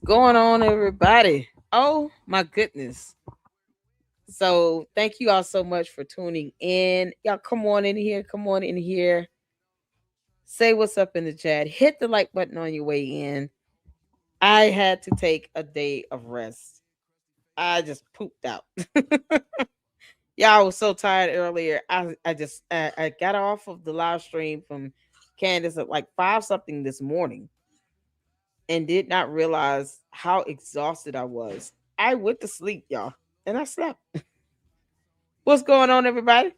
going on, everybody? Oh my goodness. So thank you all so much for tuning in. Y'all come on in here. Come on in here. Say what's up in the chat. Hit the like button on your way in. I had to take a day of rest. I just pooped out. Y'all, I was so tired earlier. I got off of the live stream from Candace at like 5 something this morning and did not realize how exhausted I was. I went to sleep, y'all, and I slept. What's going on, everybody?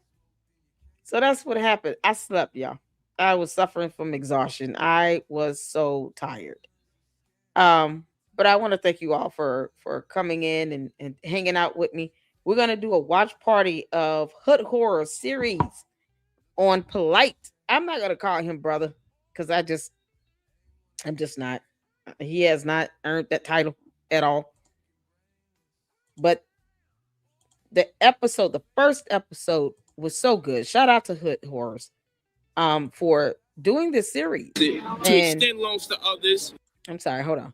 So that's what happened. I slept, y'all. I was suffering from exhaustion. I was so tired. Um, but I want to thank you all for coming in and hanging out with me. We're gonna do a watch party of Hood Horror series on Polight. I'm not gonna call him brother because I'm just not. He has not earned that title at all. But the first episode was so good. Shout out to Hood Horrors for doing this series. To extend loans to others. I'm sorry, hold on.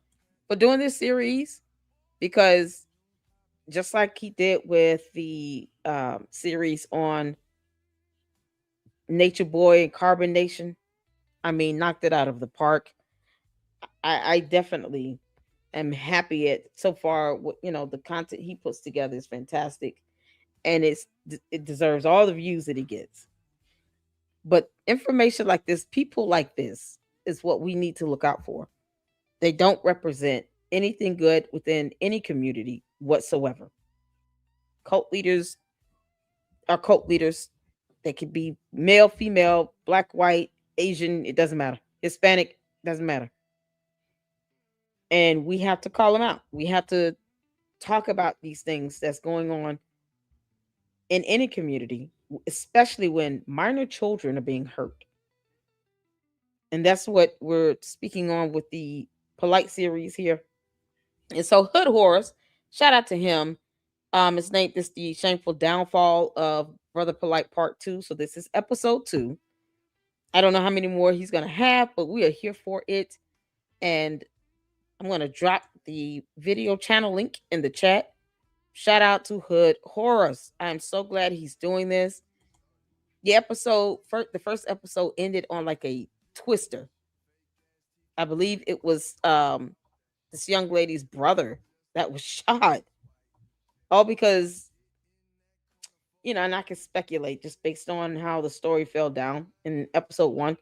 For doing this series because just like he did with the series on Nature Boy and Carbon Nation, I mean, knocked it out of the park. I definitely am happy at so far. The content he puts together is fantastic, and it deserves all the views that he gets. But information like this, people like this, is what we need to look out for. They don't represent anything good within any community whatsoever. Cult leaders are cult leaders. They could be male, female, black, white, Asian, it doesn't matter. Hispanic, doesn't matter. And we have to call them out. We have to talk about these things that's going on in any community, especially when minor children are being hurt. And that's what we're speaking on with the Polight series here. And so Hood Horrors, shout out to him. His name is The Shameful Downfall of Brother Polight Part 2. So this is episode 2. I don't know how many more he's gonna have, but we are here for it. And I'm gonna drop the video channel link in the chat. Shout out to Hood Horrors. I'm so glad he's doing this. The first episode ended on like a twister. I believe it was this young lady's brother that was shot. All because, and I can speculate just based on how the story fell down in episode 1.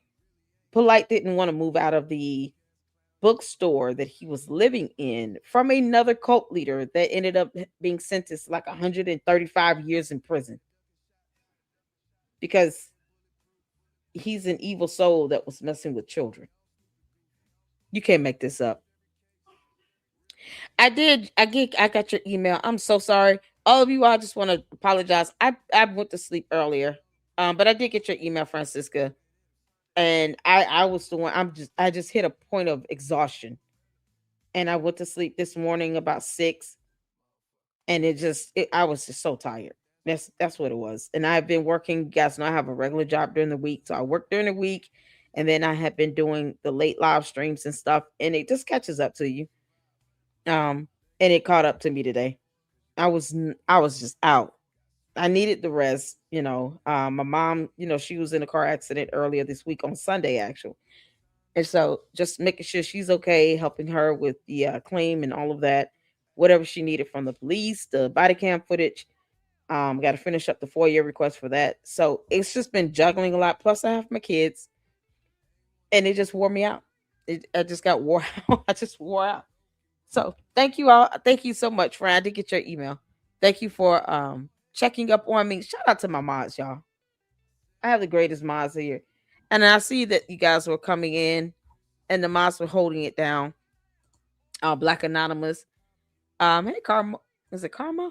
Polight didn't want to move out of the bookstore that he was living in from another cult leader that ended up being sentenced like 135 years in prison because he's an evil soul that was messing with children. You can't make this up. I got your email. I'm so sorry. All of you, I just want to apologize. I went to sleep earlier. But I did get your email, Francisca. And I was the one I just hit a point of exhaustion. And I went to sleep this morning about 6. And I was just so tired. That's what it was. And I've been working, you guys know I have a regular job during the week. So I work during the week and then I have been doing the late live streams and stuff. And it just catches up to you. And it caught up to me today. I was just out. I needed the rest, My mom, she was in a car accident earlier this week on Sunday, actually. And so just making sure she's okay, helping her with the claim and all of that, whatever she needed from the police, the body cam footage. Got to finish up the 4-year request for that. So it's just been juggling a lot. Plus, I have my kids, and it just wore me out. I just got wore out. I just wore out. So thank you all. Thank you so much, friend. I did get your email. Thank you for checking up on me. Shout out to my mods, y'all. I have the greatest mods here. And I see that you guys were coming in and the mods were holding it down. Black Anonymous. Hey Karma. Is it Karma?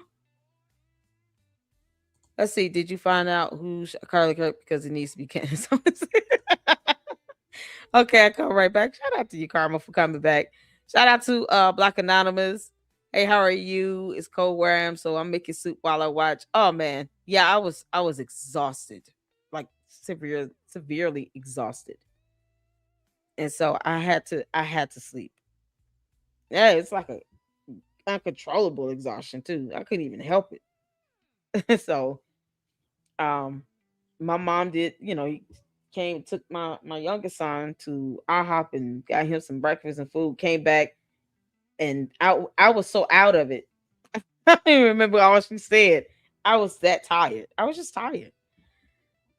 Let's see. Did you find out who's Carly Kirk because it needs to be canceled? Okay, I come right back. Shout out to you, Karma, for coming back. Shout out to Black Anonymous. Hey, how are you? It's cold where I am, so I'm making soup while I watch. Oh man, yeah, I was exhausted, like severely exhausted, and so I had to sleep. Yeah, it's like a uncontrollable exhaustion too. I couldn't even help it. So, um, my mom did, came took my youngest son to IHOP and got him some breakfast and food. Came back and I was so out of it. I don't even remember all she said. I was that tired. I was just tired.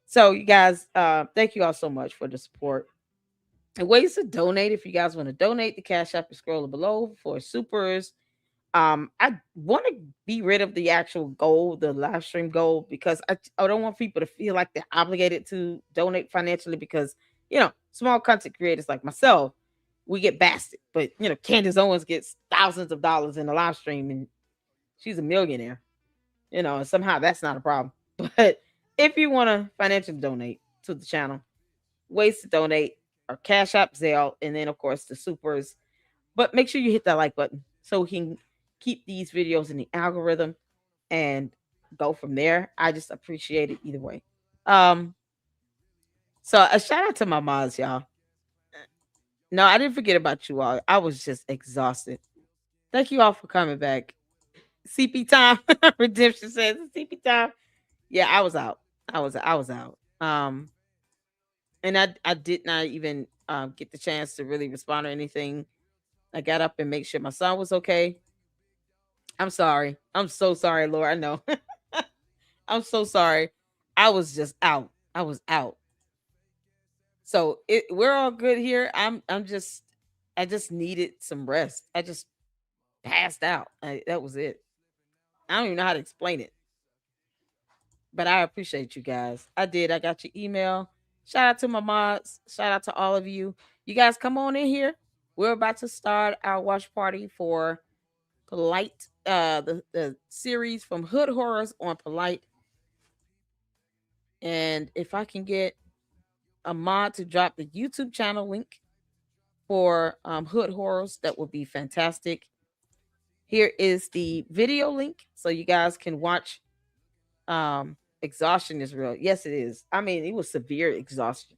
So you guys, thank you all so much for the support. And ways to donate, if you guys want to donate, the Cash App is scrolling below for supers. I want to be rid of the actual goal, the live stream goal, because I don't want people to feel like they're obligated to donate financially because, small content creators like myself, we get bastard. But, Candace Owens gets thousands of dollars in a live stream and she's a millionaire, and somehow that's not a problem. But if you want to financially donate to the channel, ways to donate are Cash App, Zelle, and then, of course, the supers. But make sure you hit that like button so we can keep these videos in the algorithm and go from there. I just appreciate it either way. Um, so a shout out to my moms, y'all. No, I didn't forget about you all. I was just exhausted. Thank you all for coming back. CP time. Redemption says CP time. Yeah, I was out. I was out. And I did not even get the chance to really respond or anything. I got up and make sure my son was okay. I'm sorry. I'm so sorry, Laura. I know. I'm so sorry. I was just out. I was out. So we're all good here. I just needed some rest. I just passed out. That was it. I don't even know how to explain it. But I appreciate you guys. I did. I got your email. Shout out to my mods. Shout out to all of you. You guys come on in here. We're about to start our watch party for Polight, the series from Hood Horrors on Polight. And if I can get a mod to drop the YouTube channel link for Hood Horrors, that would be fantastic. Here is the video link so you guys can watch. Exhaustion is real. Yes, it is. I mean, it was severe exhaustion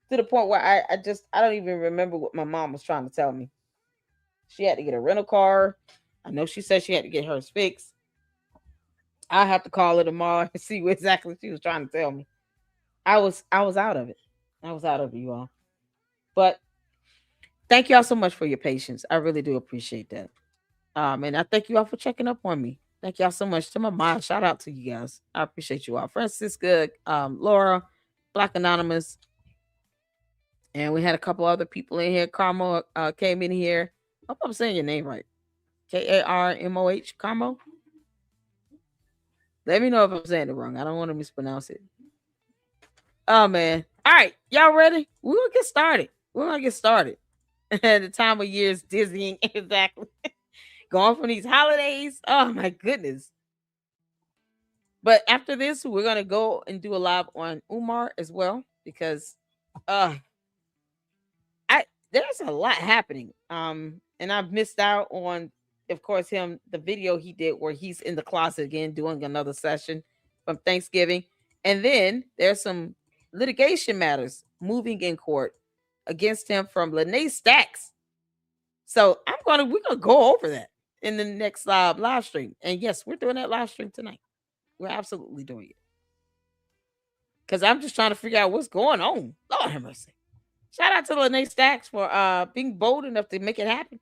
to the point where I don't even remember what my mom was trying to tell me. She had to get a rental car. I know she said she had to get hers fixed. I have to call her tomorrow and see what exactly she was trying to tell me. I was out of it. I was out of it, you all. But thank y'all so much for your patience. I really do appreciate that. And I thank you all for checking up on me. Thank y'all so much. To my mom, shout out to you guys. I appreciate you all. Francisca, Laura, Black Anonymous, and we had a couple other people in here. Carmo came in here. I hope I'm saying your name right. Karmoh. Carmo. Let me know if I'm saying it wrong. I don't want to mispronounce it. Oh man. All right. Y'all ready? We're gonna get started. We're gonna get started. The time of year is dizzying. Exactly. Going from these holidays. Oh my goodness. But after this, we're gonna go and do a live on Umar as well because uh I there's a lot happening. And I've missed out on, of course, the video he did where he's in the closet again doing another session from Thanksgiving. And then there's some litigation matters moving in court against him from Lene Stacks. So we're gonna go over that in the next live stream. And yes, we're doing that live stream tonight. We're absolutely doing it. Because I'm just trying to figure out what's going on. Lord have mercy. Shout out to Lene Stacks for being bold enough to make it happen.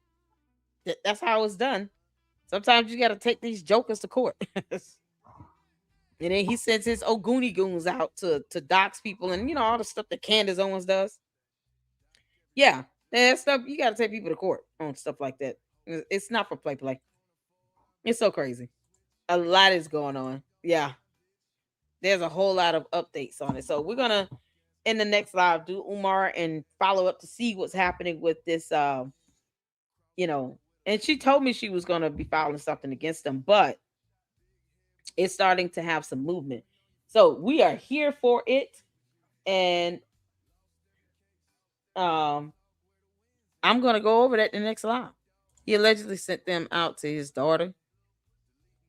That's how it's done. Sometimes you got to take these jokers to court. And then he sends his Oguni goons out to dox people and all the stuff that Candace Owens does. Yeah, that stuff you got to take people to court on stuff like that. It's not for play. It's so crazy. A lot is going on. Yeah, there's a whole lot of updates on it. So we're gonna in the next live do Umar and follow up to see what's happening with this. And she told me she was gonna be filing something against them, but it's starting to have some movement. So we are here for it. And I'm gonna go over that in the next live. He allegedly sent them out to his daughter.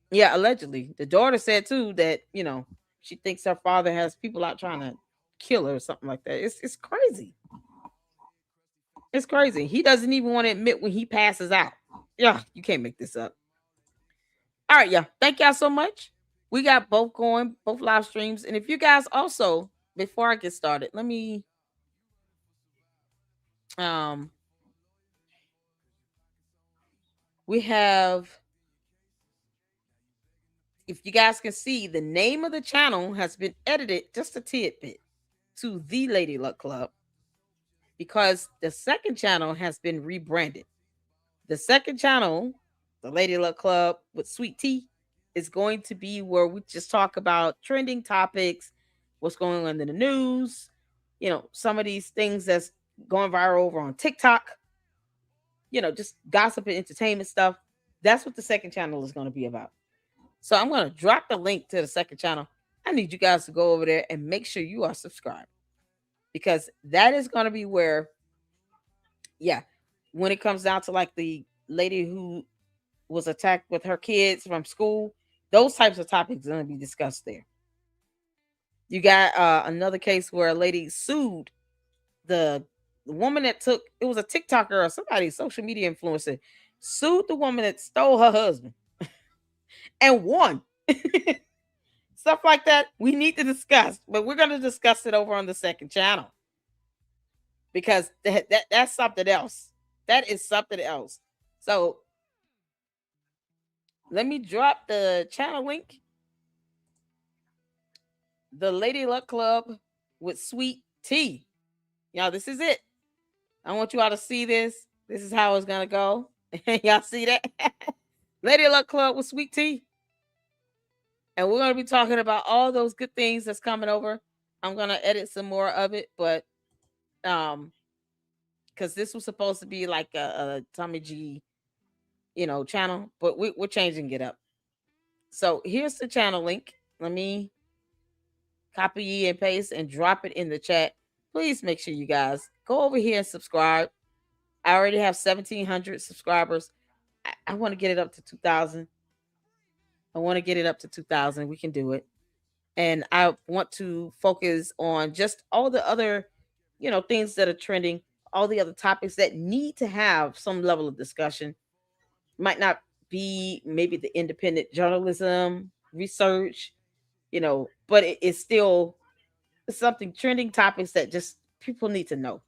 Yeah, allegedly. The daughter said too that, she thinks her father has people out trying to kill her or something like that. It's crazy. It's crazy. He doesn't even want to admit when he passes out. Yeah, you can't make this up. All right, yeah. Thank y'all so much. We got both going, both live streams. And if you guys also, before I get started, let me um we have, if you guys can see, the name of the channel has been edited just a tidbit to the Lady Luck Club because the second channel has been rebranded. The second channel, the Lady Luck Club with Sweet Tea, is going to be where we just talk about trending topics, what's going on in the news, some of these things that's going viral over on TikTok, just gossip and entertainment stuff. That's what the second channel is going to be about. So I'm going to drop the link to the second channel. I need you guys to go over there and make sure you are subscribed because that is going to be where, yeah, when it comes down to like the lady who was attacked with her kids from school, those types of topics are going to be discussed there. You got another case where a lady sued the woman that took, it was a TikToker or somebody, social media influencer, sued the woman that stole her husband and won. Stuff like that we need to discuss, but we're going to discuss it over on the second channel because that's something else. That is something else. So let me drop the channel link. The Lady Luck Club with Sweet Tea. Y'all, this is it. I want you all to see this. This is how it's going to go. Y'all see that? Lady Luck Club with Sweet Tea. And we're going to be talking about all those good things that's coming over. I'm going to edit some more of it, but because this was supposed to be like a Tommy G, channel, but we're changing it up. So here's the channel link. Let me copy and paste and drop it in the chat. Please make sure you guys go over here and subscribe. I already have 1,700 subscribers. I want to get it up to 2,000. I want to get it up to 2,000. We can do it. And I want to focus on just all the other, things that are trending, all the other topics that need to have some level of discussion. Might not be maybe the independent journalism, research, but it's still something trending topics that just people need to know.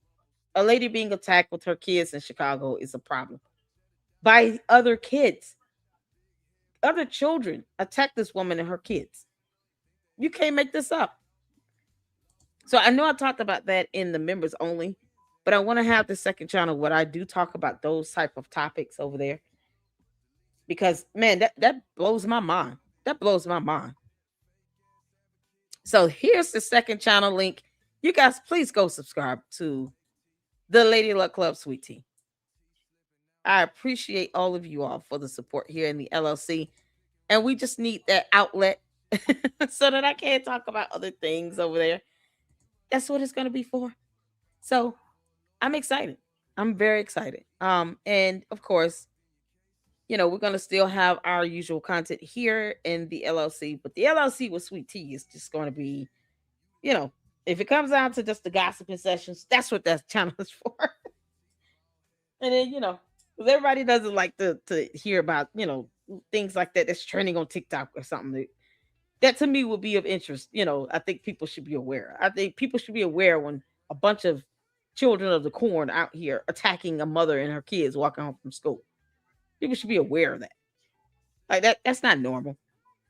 A lady being attacked with her kids in Chicago is a problem by other kids. Other children attack this woman and her kids. You can't make this up. So I know I talked about that in the members only, but I want to have the second channel where I do talk about those type of topics over there. Because man, that blows my mind. That blows my mind. So here's the second channel link. You guys, please go subscribe to the Lady Luck Club Sweet Tea. I appreciate all of you all for the support here in the LLC. And we just need that outlet so that I can talk about other things over there. That's what it's going to be for. So I'm excited. I'm very excited. And of course, we're going to still have our usual content here in the LLC, but the LLC with Sweet Tea is just going to be, if it comes down to just the gossiping sessions, that's what that channel is for. And then, because everybody doesn't like to hear about, things like that that's trending on TikTok or something. That to me would be of interest. I think people should be aware. I think people should be aware when a bunch of children of the corn out here attacking a mother and her kids walking home from school. People should be aware of that. Like that's not normal.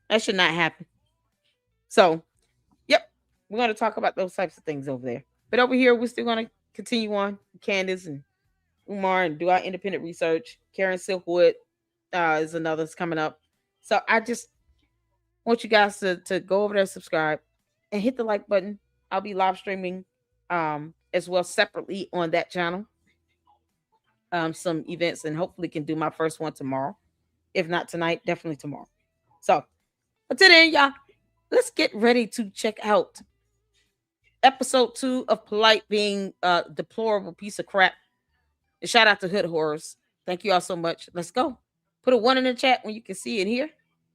That should not happen. So, yep, we're going to talk about those types of things over there. But over here, we're still going to continue on. Candace and Umar and do our independent research. Karen Silkwood is another that's coming up. So I just want you guys to go over there, subscribe, and hit the like button. I'll be live streaming as well separately on that channel. Some events and hopefully can do my first one tomorrow. If not tonight, definitely tomorrow. So until then, y'all, let's get ready to check out episode 2 of Polight being a deplorable piece of crap. And shout out to Hood Horrors. Thank you all so much. Let's go. Put a 1 in the chat when you can see it here.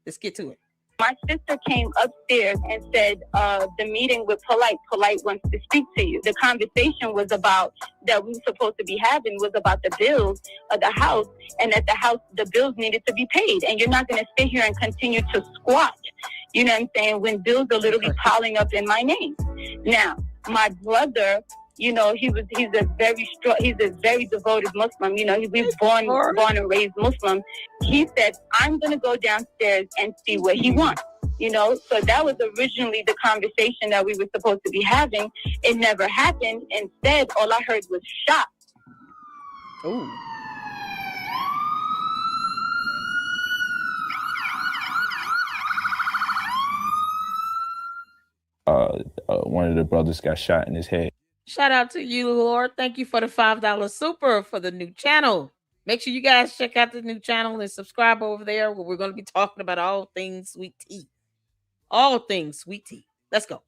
Let's get to it. My sister came upstairs and said, the meeting with Polight wants to speak to you. The conversation was about that we were supposed to be having was about the bills of the house, and that the bills needed to be paid. And you're not going to sit here and continue to squat, you know what I'm saying, when bills are literally piling up in my name. Now, my brother, you know, he's a very devoted Muslim. You know, he was born and raised Muslim. He said, I'm going to go downstairs and see what he wants. You know, so that was originally the conversation that we were supposed to be having. It never happened. Instead, all I heard was shots. Ooh. One of the brothers got shot in his head. Shout out to you, Lord. Thank you for the $5 super for the new channel. Make sure you guys check out the new channel and subscribe over there, where we're going to be talking about all things sweet tea. All things sweet tea. Let's go.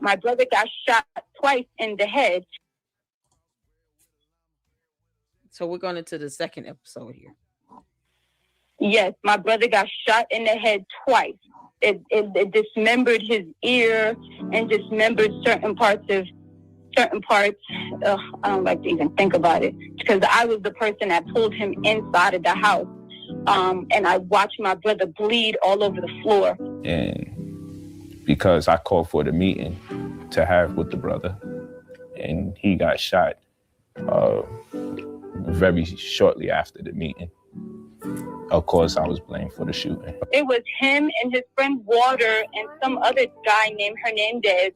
My brother got shot twice in the head. So we're going into the second episode here. Yes, my brother got shot in the head twice. It dismembered his ear and dismembered certain parts. I don't like to even think about it, because I was the person that pulled him inside of the house. And I watched my brother bleed all over the floor. And because I called for the meeting to have with the brother, and he got shot very shortly after the meeting. Of course, I was blamed for the shooting. It was him and his friend Water and some other guy named Hernandez.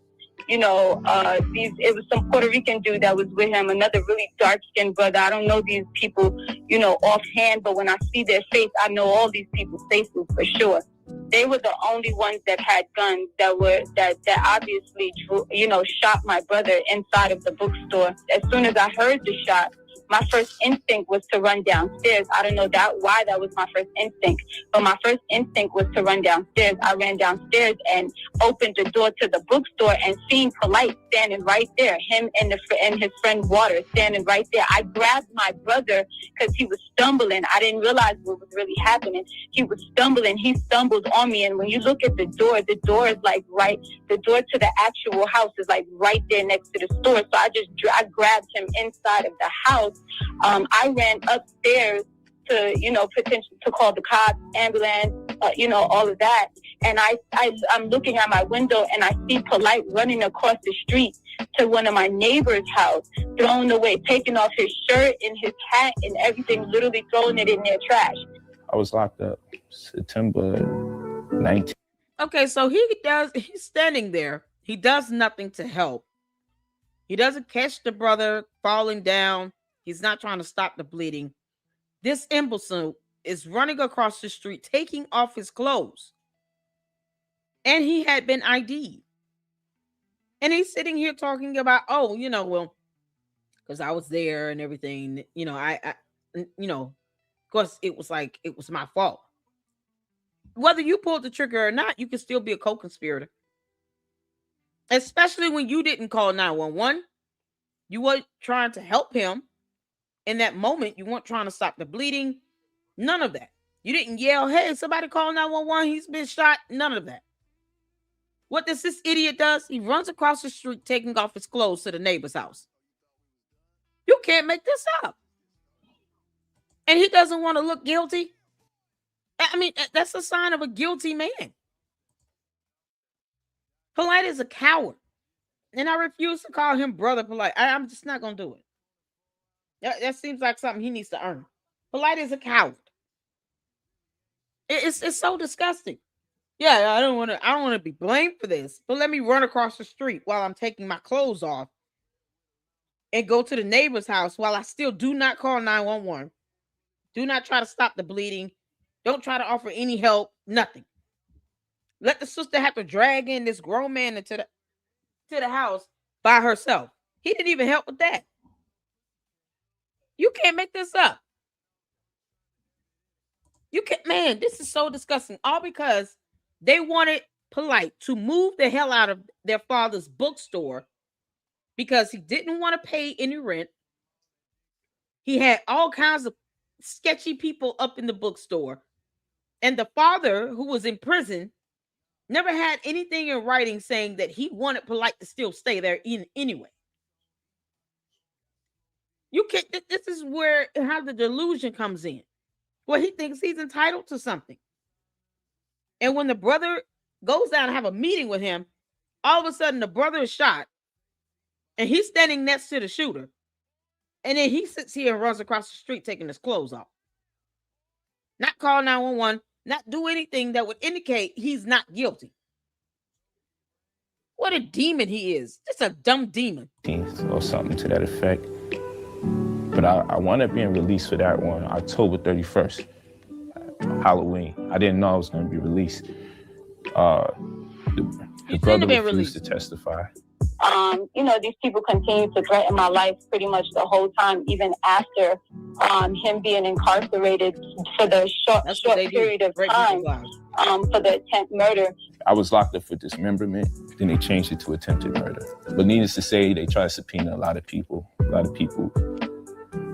You know, it was some Puerto Rican dude that was with him, another really dark-skinned brother. I don't know these people, you know, offhand, but when I see their face, I know all these people's faces for sure. They were the only ones that had guns that obviously, you know, shot my brother inside of the bookstore. As soon as I heard the shot, my first instinct was to run downstairs. I don't know why that was my first instinct, but my first instinct was to run downstairs. I ran downstairs and opened the door to the bookstore and seeing Polight standing right there, him and his friend Water standing right there. I grabbed my brother because he was stumbling. I didn't realize what was really happening. He was stumbling. He stumbled on me, and when you look at the door is like the door to the actual house is like right there next to the store. So I grabbed him inside of the house. I ran upstairs to, you know, potentially to call the cops, ambulance, you know, all of that. And I'm looking at my window and I see Polight running across the street to one of my neighbor's house, throwing away, taking off his shirt and his hat and everything, literally throwing it in their trash. I was locked up September 19th. Okay, so he's standing there. He does nothing to help. He doesn't catch the brother falling down. He's not trying to stop the bleeding. This imbecile is running across the street, taking off his clothes. And he had been ID'd. And he's sitting here talking about, oh, you know, well, because I was there and everything, you know, I you know, of course, it was my fault. Whether you pulled the trigger or not, you can still be a co-conspirator. Especially when you didn't call 911. You weren't trying to help him. In that moment, you weren't trying to stop the bleeding. None of that. You didn't yell, hey, somebody call 911. He's been shot. None of that. What does this idiot does? He runs across the street, taking off his clothes to the neighbor's house. You can't make this up. And he doesn't want to look guilty. I mean, that's a sign of a guilty man. Polight is a coward. And I refuse to call him Brother Polight. I'm just not going to do it. That seems like something he needs to earn. Polight is a coward. It's so disgusting. Yeah, I don't want to be blamed for this, but let me run across the street while I'm taking my clothes off and go to the neighbor's house while I still do not call 911. Do not try to stop the bleeding. Don't try to offer any help. Nothing. Let the sister have to drag in this grown man into the house by herself. He didn't even help with that. You can't make this up. You can't, man, this is so disgusting. All because they wanted Polight to move the hell out of their father's bookstore because he didn't want to pay any rent. He had all kinds of sketchy people up in the bookstore. And the father, who was in prison, Never had anything in writing saying that he wanted Polight to still stay there anyway. You can't. This is where how the delusion comes in. Well, he thinks he's entitled to something, and when the brother goes down and have a meeting with him, all of a sudden the brother is shot, and he's standing next to the shooter, and then he sits here and runs across the street taking his clothes off. Not call 911, not do anything that would indicate he's not guilty. What a demon he is. Just a dumb demon. Or something to that effect. But I wound up being released for that one October 31st, Halloween. I didn't know I was going to be released. The brother refused to testify. These people continue to threaten my life pretty much the whole time, even after him being incarcerated for the short period of time for the attempt murder. I was locked up for dismemberment. Then they changed it to attempted murder. But needless to say, they tried to subpoena a lot of people. A lot of people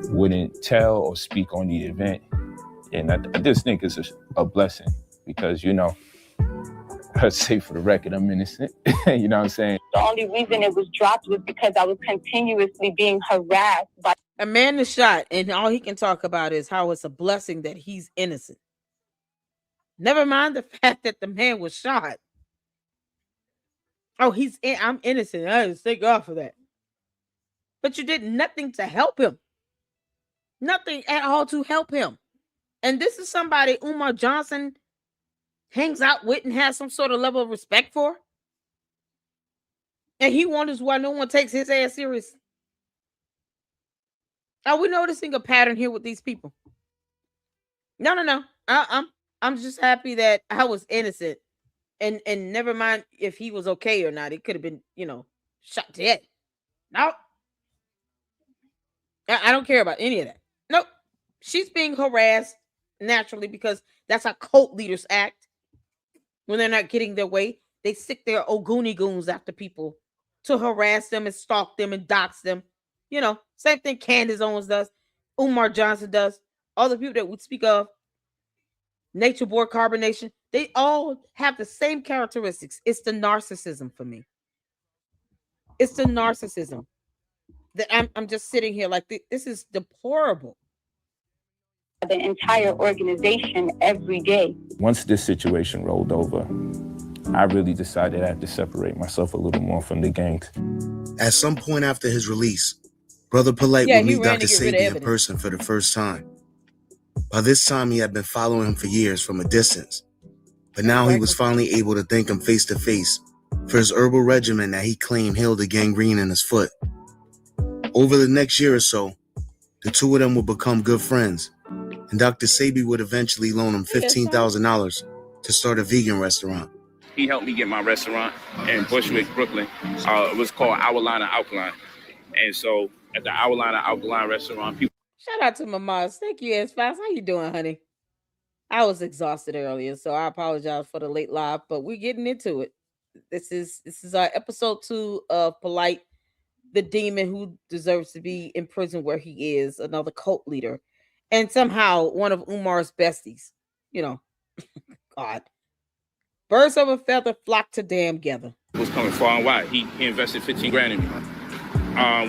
wouldn't tell or speak on the event. And I just think it's a blessing because, I'd say for the record, I'm innocent. You know what I'm saying? The only reason it was dropped was because I was continuously being harassed by... A man is shot, and all he can talk about is how it's a blessing that he's innocent. Never mind the fact that the man was shot. Oh, I'm innocent. I just thank God for that. But you did nothing to help him. Nothing at all to help him. And this is somebody Umar Johnson hangs out with and has some sort of level of respect for. And he wonders why no one takes his ass serious. Are we noticing a pattern here with these people? No. I'm just happy that I was innocent. And never mind if he was okay or not. It could have been, shot dead. No. I don't care about any of that. Nope. She's being harassed naturally because that's how cult leaders act. When they're not getting their way, they stick their Ogoonie goons after people to harass them and stalk them and dox them. Same thing Candace Owens does, Umar Johnson does, all the people that we speak of, Nature Boy, Carbonation, they all have the same characteristics. It's the narcissism for me. It's the narcissism that I'm just sitting here like this is deplorable. The entire organization every day. Once this situation rolled over, I really decided I had to separate myself a little more from the gangs. At some point after his release, Brother Polight would meet Dr. Sebi in person for the first time. By this time, he had been following him for years from a distance. But now he was finally able to thank him face to face for his herbal regimen that he claimed healed the gangrene in his foot. Over the next year or so, the two of them would become good friends. And Dr. Sebi would eventually loan him $15,000 to start a vegan restaurant. He helped me get my restaurant in Bushwick, Brooklyn. It was called Our Line of Alkaline. And so at the Our Line of Alkaline restaurant, people... Shout out to my moms. Thank you, S5. How you doing, honey? I was exhausted earlier, so I apologize for the late live, but we're getting into it. This is our episode 2 of Polight, the demon who deserves to be in prison where he is, another cult leader. And somehow one of Umar's besties, God. Birds of a feather flock to damn together. It was coming far and wide. He invested 15 grand in me.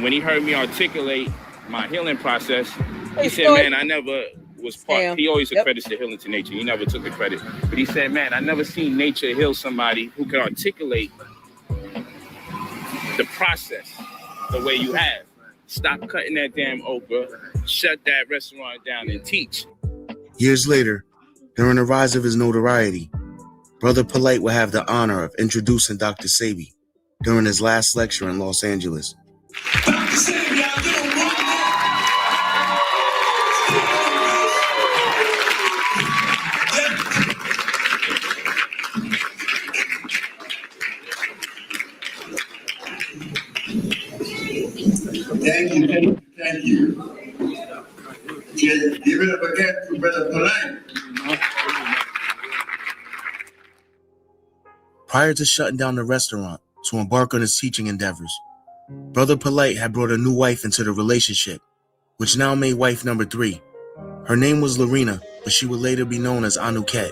When he heard me articulate my healing process, he said, man, I never was part. He always accredits the healing to nature. He never took the credit. But he said, man, I never seen nature heal somebody who can articulate the process the way you have. Stop cutting that damn okra, shut that restaurant down and teach. Years later, during the rise of his notoriety, Brother Polight will have the honor of introducing Dr. Sebi during his last lecture in Los Angeles. Dr. Sebi, Thank you. Give it up again to Brother Polight. Prior to shutting down the restaurant to embark on his teaching endeavors, Brother Polight had brought a new wife into the relationship, which now made wife number 3. Her name was Lorena, but she would later be known as Anuket.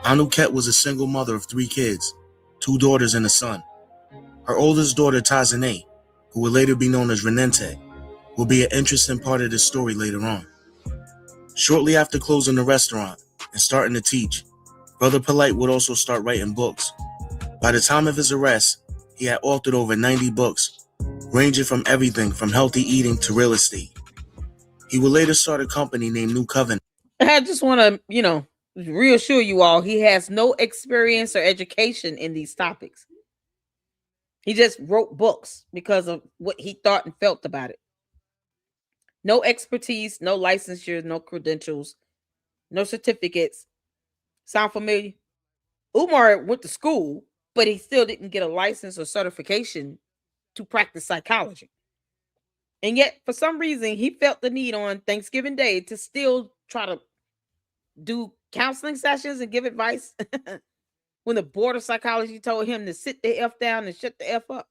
Anuket was a single mother of 3 kids, 2 daughters and a son. Her oldest daughter, Tazane, who will later be known as Renente, will be an interesting part of this story later on. Shortly after closing the restaurant and starting to teach, Brother Polight would also start writing books. By the time of his arrest, he had authored over 90 books, ranging from everything from healthy eating to real estate. He would later start a company named New Covenant. I just want to, reassure you all, he has no experience or education in these topics. He just wrote books because of what he thought and felt about it. No expertise, no licensure, no credentials, no certificates. Sound familiar? Umar went to school, but he still didn't get a license or certification to practice psychology. And yet, for some reason, he felt the need on Thanksgiving Day to still try to do counseling sessions and give advice when the board of psychology told him to sit the F down and shut the F up.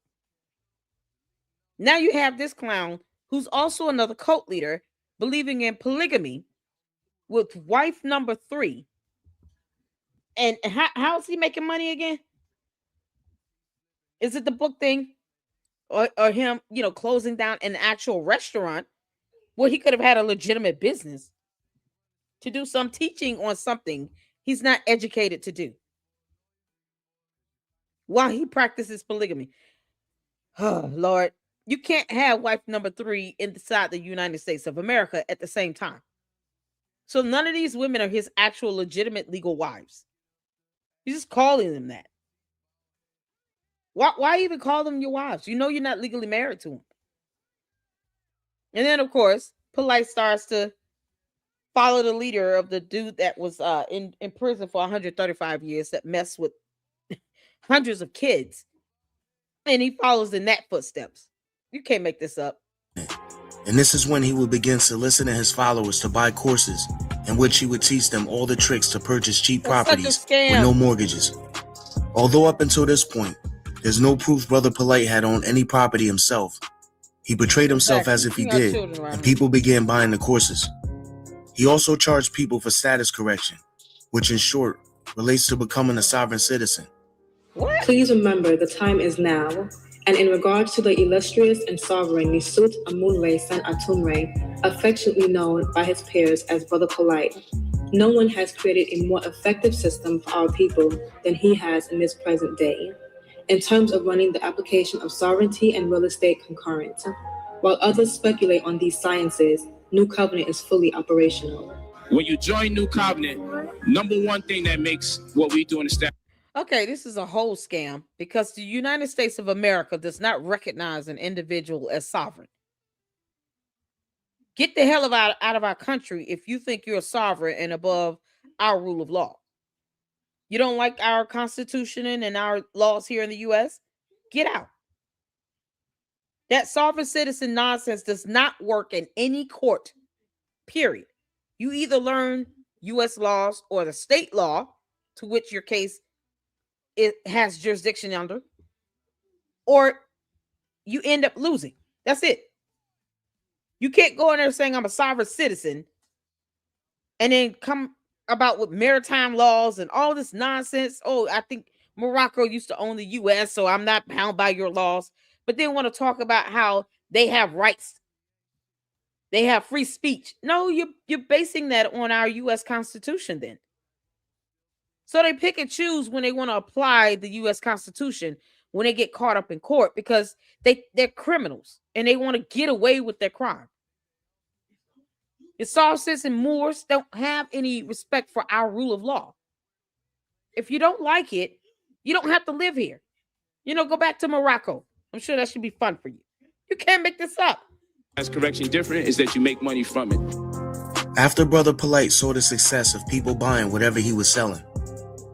Now you have this clown who's also another cult leader believing in polygamy with wife number 3. And how is he making money again? Is it the book thing? Or him, closing down an actual restaurant where he could have had a legitimate business to do some teaching on something he's not educated to do while he practices polygamy? Oh, Lord. You can't have wife number 3 inside the United States of America at the same time. So none of these women are his actual legitimate legal wives. He's just calling them that. Why even call them your wives? You know you're not legally married to them. And then, of course, Polight starts to follow the leader of the dude that was in prison for 135 years that messed with hundreds of kids. And he follows in that footsteps. You can't make this up. And this is when he would begin soliciting his followers to buy courses in which he would teach them all the tricks to purchase cheap properties with no mortgages. Although up until this point, there's no proof Brother Polight had owned any property himself. He portrayed himself as if he did, and people began buying the courses. He also charged people for status correction, which in short relates to becoming a sovereign citizen. What? Please remember the time is now, and in regards to the illustrious and sovereign Nisut Amunre San Atumre, affectionately known by his peers as Brother Polight, no one has created a more effective system for our people than he has in this present day, in terms of running the application of sovereignty and real estate concurrent. While others speculate on these sciences, New Covenant is fully operational. When you join New Covenant, number one thing that makes what we do in the staff. Okay, this is a whole scam because the United States of America does not recognize an individual as sovereign. Get the hell out of our country if you think you're sovereign and above our rule of law. You don't like our Constitution and our laws here in the U.S.? Get out. That sovereign citizen nonsense does not work in any court, period. You either learn U.S. laws or the state law to which your case it has jurisdiction under, or you end up losing. That's it. You can't go in there saying I'm a sovereign citizen and then come about with maritime laws and all this nonsense. Oh, I think Morocco used to own the U.S., so I'm not bound by your laws. But then want to talk about how they have rights. They have free speech. No, you're basing that on our U.S. Constitution then. So they pick and choose when they want to apply the U.S. Constitution when they get caught up in court because they're criminals and they want to get away with their crime. The Sarsists and Moors don't have any respect for our rule of law. If you don't like it, you don't have to live here. Go back to Morocco. I'm sure that should be fun for you. You can't make this up. As correction different is that you make money from it. After Brother Polight saw the success of people buying whatever he was selling,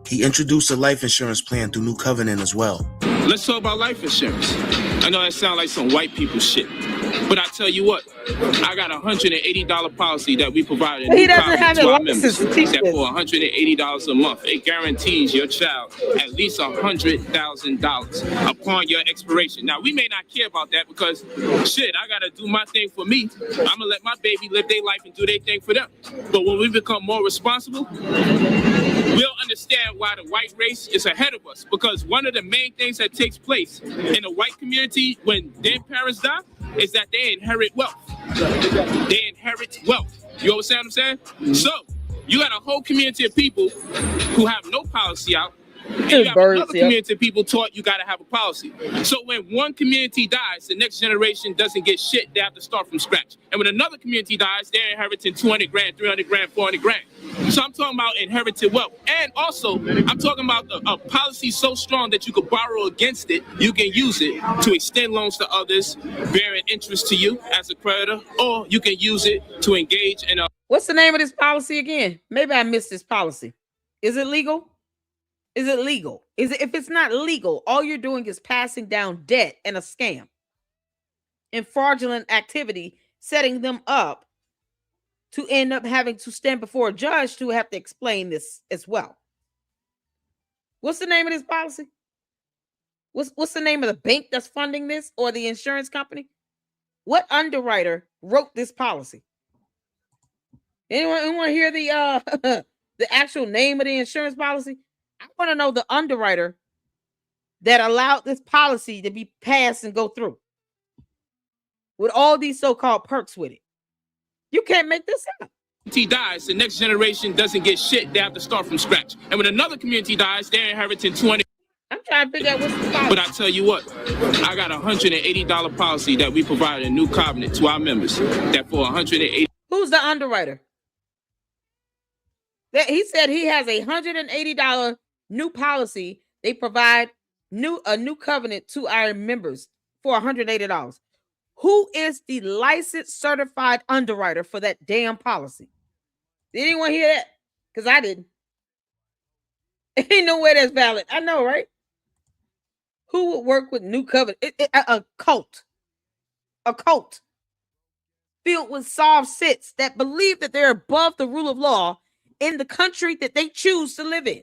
he introduced a life insurance plan through New Covenant as well. Let's talk about life insurance. I know that sounds like some white people shit, but I tell you what, I got a $180 policy that we provide in New Covenant to our members. That for $180 a month, it guarantees your child at least $100,000 upon your expiration. Now, we may not care about that because, shit, I got to do my thing for me. I'm going to let my baby live their life and do their thing for them. But when we become more responsible, we'll understand why the white race is ahead of us, because one of the main things that takes place in the white community when their parents die is that they inherit wealth. They inherit wealth. You understand what I'm saying? So you got a whole community of people who have no policy out, and you have another community of people taught you got to have a policy. So when one community dies, the next generation doesn't get shit. They have to start from scratch. And when another community dies, they're inheriting 200 grand, 300 grand, 400 grand. So I'm talking about inherited wealth. And also, I'm talking about a policy so strong that you could borrow against it. You can use it to extend loans to others, bearing interest to you as a creditor, or you can use it to engage in a... What's the name of this policy again? Maybe I missed this policy. Is it legal? Is it legal? If it's not legal, all you're doing is passing down debt and a scam and fraudulent activity, setting them up to end up having to stand before a judge to have to explain this as well. What's the name of this policy? What's the name of the bank that's funding this, or the insurance company? What underwriter wrote this policy? Anyone hear the the actual name of the insurance policy? I want to know the underwriter that allowed this policy to be passed and go through with all these so-called perks with it. You can't make this up. He dies, the next generation doesn't get shit. They have to start from scratch. And when another community dies, they're inheriting 20. I'm trying to figure out what's the policy. But I tell you what, I got a $180 policy that we provide a new covenant to our members. That for $180. Who's the underwriter? He said he has a $180 new policy. They provide a new covenant to our members for $180. Who is the licensed certified underwriter for that damn policy? Did anyone hear that? Because I didn't. Ain't no way that's valid. I know, right? Who would work with new covenant? A cult. A cult filled with soft sits that believe that they're above the rule of law in the country that they choose to live in.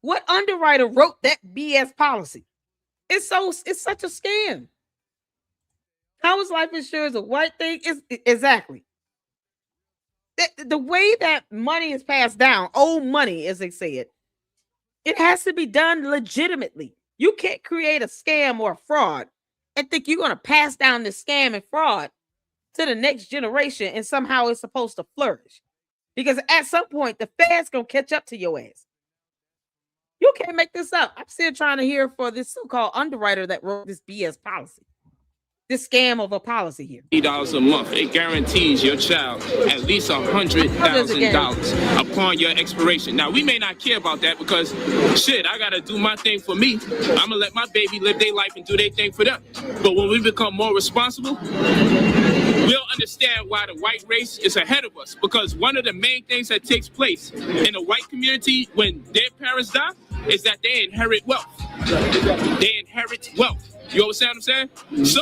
What underwriter wrote that BS policy? It's such a scam. How is life insurance a white thing? Exactly. The way that money is passed down, old money, as they say it has to be done legitimately. You can't create a scam or a fraud and think you're going to pass down this scam and fraud to the next generation and somehow it's supposed to flourish. Because at some point, the Fed's going to catch up to your ass. You can't make this up. I'm still trying to hear for this so-called underwriter that wrote this BS policy. This scam of a policy here. $80 a month. It guarantees your child at least $100,000 upon your expiration. Now, we may not care about that because, shit, I got to do my thing for me. I'm going to let my baby live their life and do their thing for them. But when we become more responsible, we'll understand why the white race is ahead of us, because one of the main things that takes place in the white community when their parents die is that they inherit wealth. They inherit wealth. You understand what I'm saying? So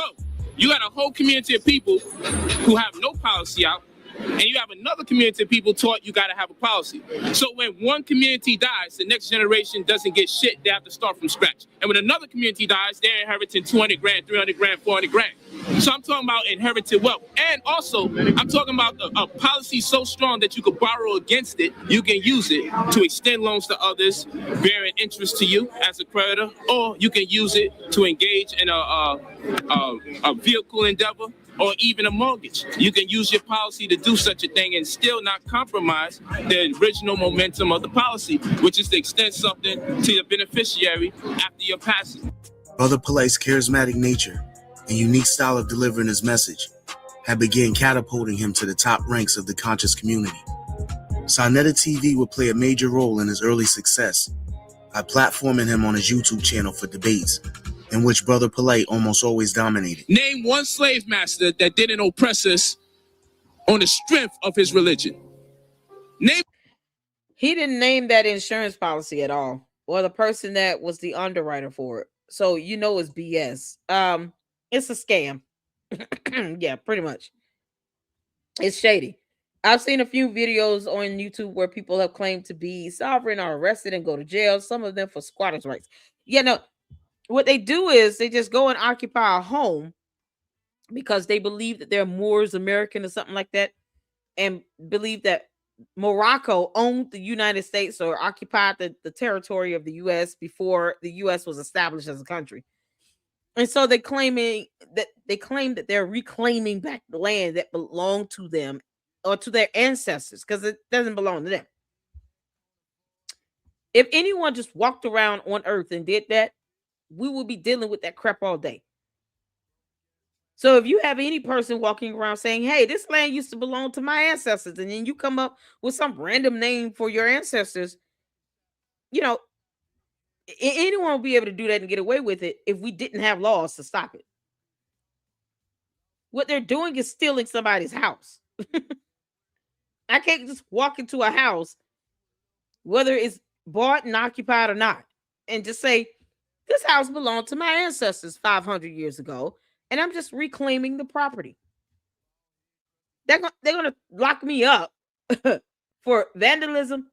you got a whole community of people who have no policy out, and you have another community of people taught you got to have a policy. So when one community dies, the next generation doesn't get shit. They have to start from scratch. And when another community dies, they're inheriting 200 grand, 300 grand, 400 grand. So I'm talking about inherited wealth. And also, I'm talking about a policy so strong that you could borrow against it. You can use it to extend loans to others, bearing interest to you as a creditor, or you can use it to engage in a vehicle endeavor, or even a mortgage. You can use your policy to do such a thing and still not compromise the original momentum of the policy, which is to extend something to your beneficiary after your passing. Brother Polight's charismatic nature and unique style of delivering his message had begun catapulting him to the top ranks of the conscious community. Sonetta TV would play a major role in his early success by platforming him on his YouTube channel for debates, in which Brother Polight almost always dominated. Name one slave master that didn't oppress us on the strength of his religion. He didn't name that insurance policy at all, or the person that was the underwriter for it. So you know it's BS. It's a scam. Yeah, pretty much. It's shady. I've seen a few videos on YouTube where people have claimed to be sovereign, are arrested and go to jail, some of them for squatters' rights. Yeah, no. What they do is they just go and occupy a home because they believe that they're Moors American or something like that, and believe that Morocco owned the United States or occupied the territory of the U.S. before the U.S. was established as a country. And so they claim that they're reclaiming back the land that belonged to them or to their ancestors, because it doesn't belong to them. If anyone just walked around on Earth and did that, we will be dealing with that crap all day. So if you have any person walking around saying, hey, this land used to belong to my ancestors, and then you come up with some random name for your ancestors, anyone will be able to do that and get away with it if we didn't have laws to stop it. What they're doing is stealing somebody's house. I can't just walk into a house, whether it's bought and occupied or not, and just say, this house belonged to my ancestors 500 years ago, and I'm just reclaiming the property. They're going to lock me up for vandalism,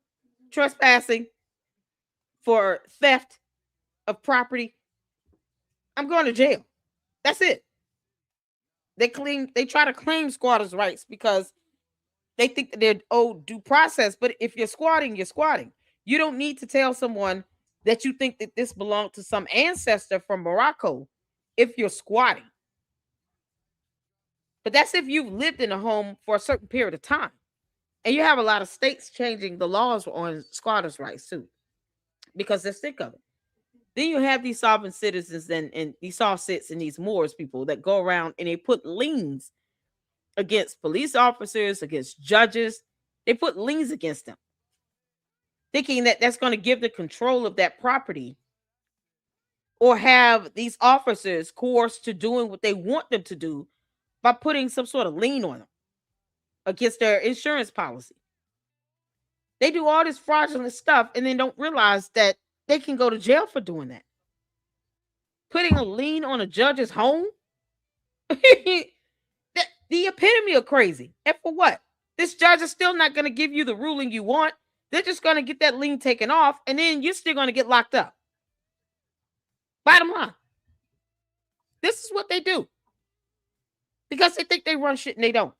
trespassing, for theft of property. I'm going to jail. That's it. They try to claim squatters' rights because they think that they're owed due process. But if you're squatting, you're squatting. You don't need to tell someone that you think that this belonged to some ancestor from Morocco if you're squatting. But that's if you've lived in a home for a certain period of time. And you have a lot of states changing the laws on squatters' rights too, because they're sick of it. Then you have these sovereign citizens and these soft sits and these Moors people that go around and they put liens against police officers, against judges. They put liens against them, thinking that that's going to give the control of that property or have these officers coerced to doing what they want them to do by putting some sort of lien on them against their insurance policy. They do all this fraudulent stuff and then don't realize that they can go to jail for doing that. Putting a lien on a judge's home? The epitome of crazy. And for what? This judge is still not going to give you the ruling you want. They're just going to get that lien taken off, and then you're still going to get locked up. Bottom line. This is what they do. Because they think they run shit and they don't.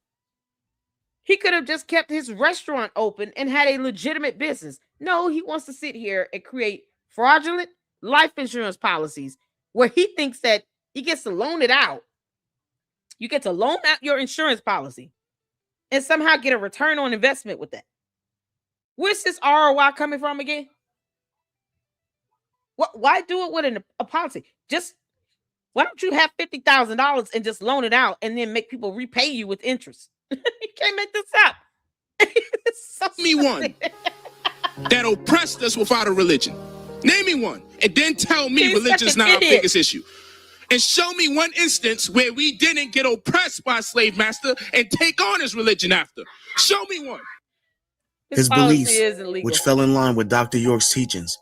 He could have just kept his restaurant open and had a legitimate business. No, he wants to sit here and create fraudulent life insurance policies where he thinks that he gets to loan it out. You get to loan out your insurance policy and somehow get a return on investment with that. Where's this ROI coming from again? Why do it with a policy? Why don't you have $50,000 and just loan it out and then make people repay you with interest? You can't make this up. So me one that oppressed us without a religion. Name me one. And then tell me religion is not our biggest issue. And show me one instance where we didn't get oppressed by a slave master and take on his religion after. Show me one. His beliefs, which fell in line with Dr. York's teachings,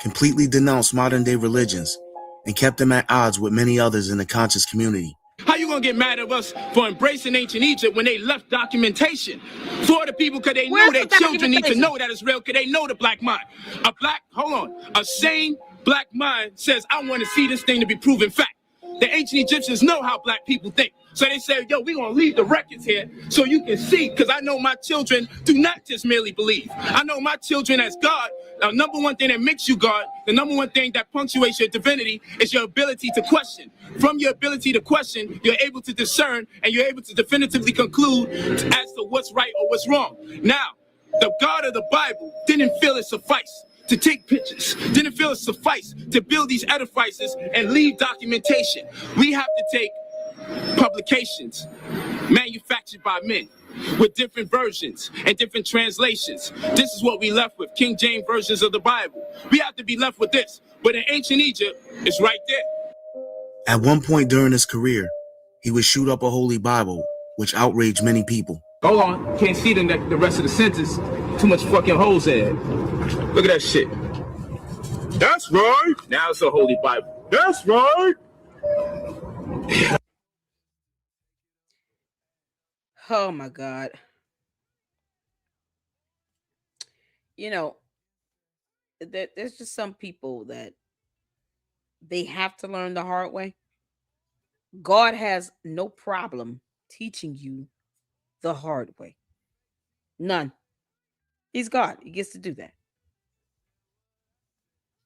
completely denounced modern-day religions and kept them at odds with many others in the conscious community. How you gonna get mad at us for embracing ancient Egypt when they left documentation for the people? Because they know their children need to know that it's real, because they know the black mind. A sane black mind says, I want to see this thing to be proven fact. The ancient Egyptians know how black people think. So they say, yo, we're going to leave the records here so you can see, because I know my children do not just merely believe. I know my children as God. The number one thing that makes you God, the number one thing that punctuates your divinity is your ability to question. From your ability to question, you're able to discern and you're able to definitively conclude as to what's right or what's wrong. Now, the God of the Bible didn't feel it suffice to take pictures, didn't feel it suffice to build these edifices and leave documentation. We have to take publications manufactured by men with different versions and different translations. This is what we left with, King James versions of the Bible. We have to be left with this, but in ancient Egypt, it's right there. At one point during his career, he would shoot up a holy Bible, which outraged many people. Hold on, can't see the rest of the sentence. Too much fucking holes in it. Look at that shit. That's right. Now it's a holy Bible. That's right. Oh my God. You know, there's just some people that they have to learn the hard way. God has no problem teaching you the hard way. None. He's God. He gets to do that.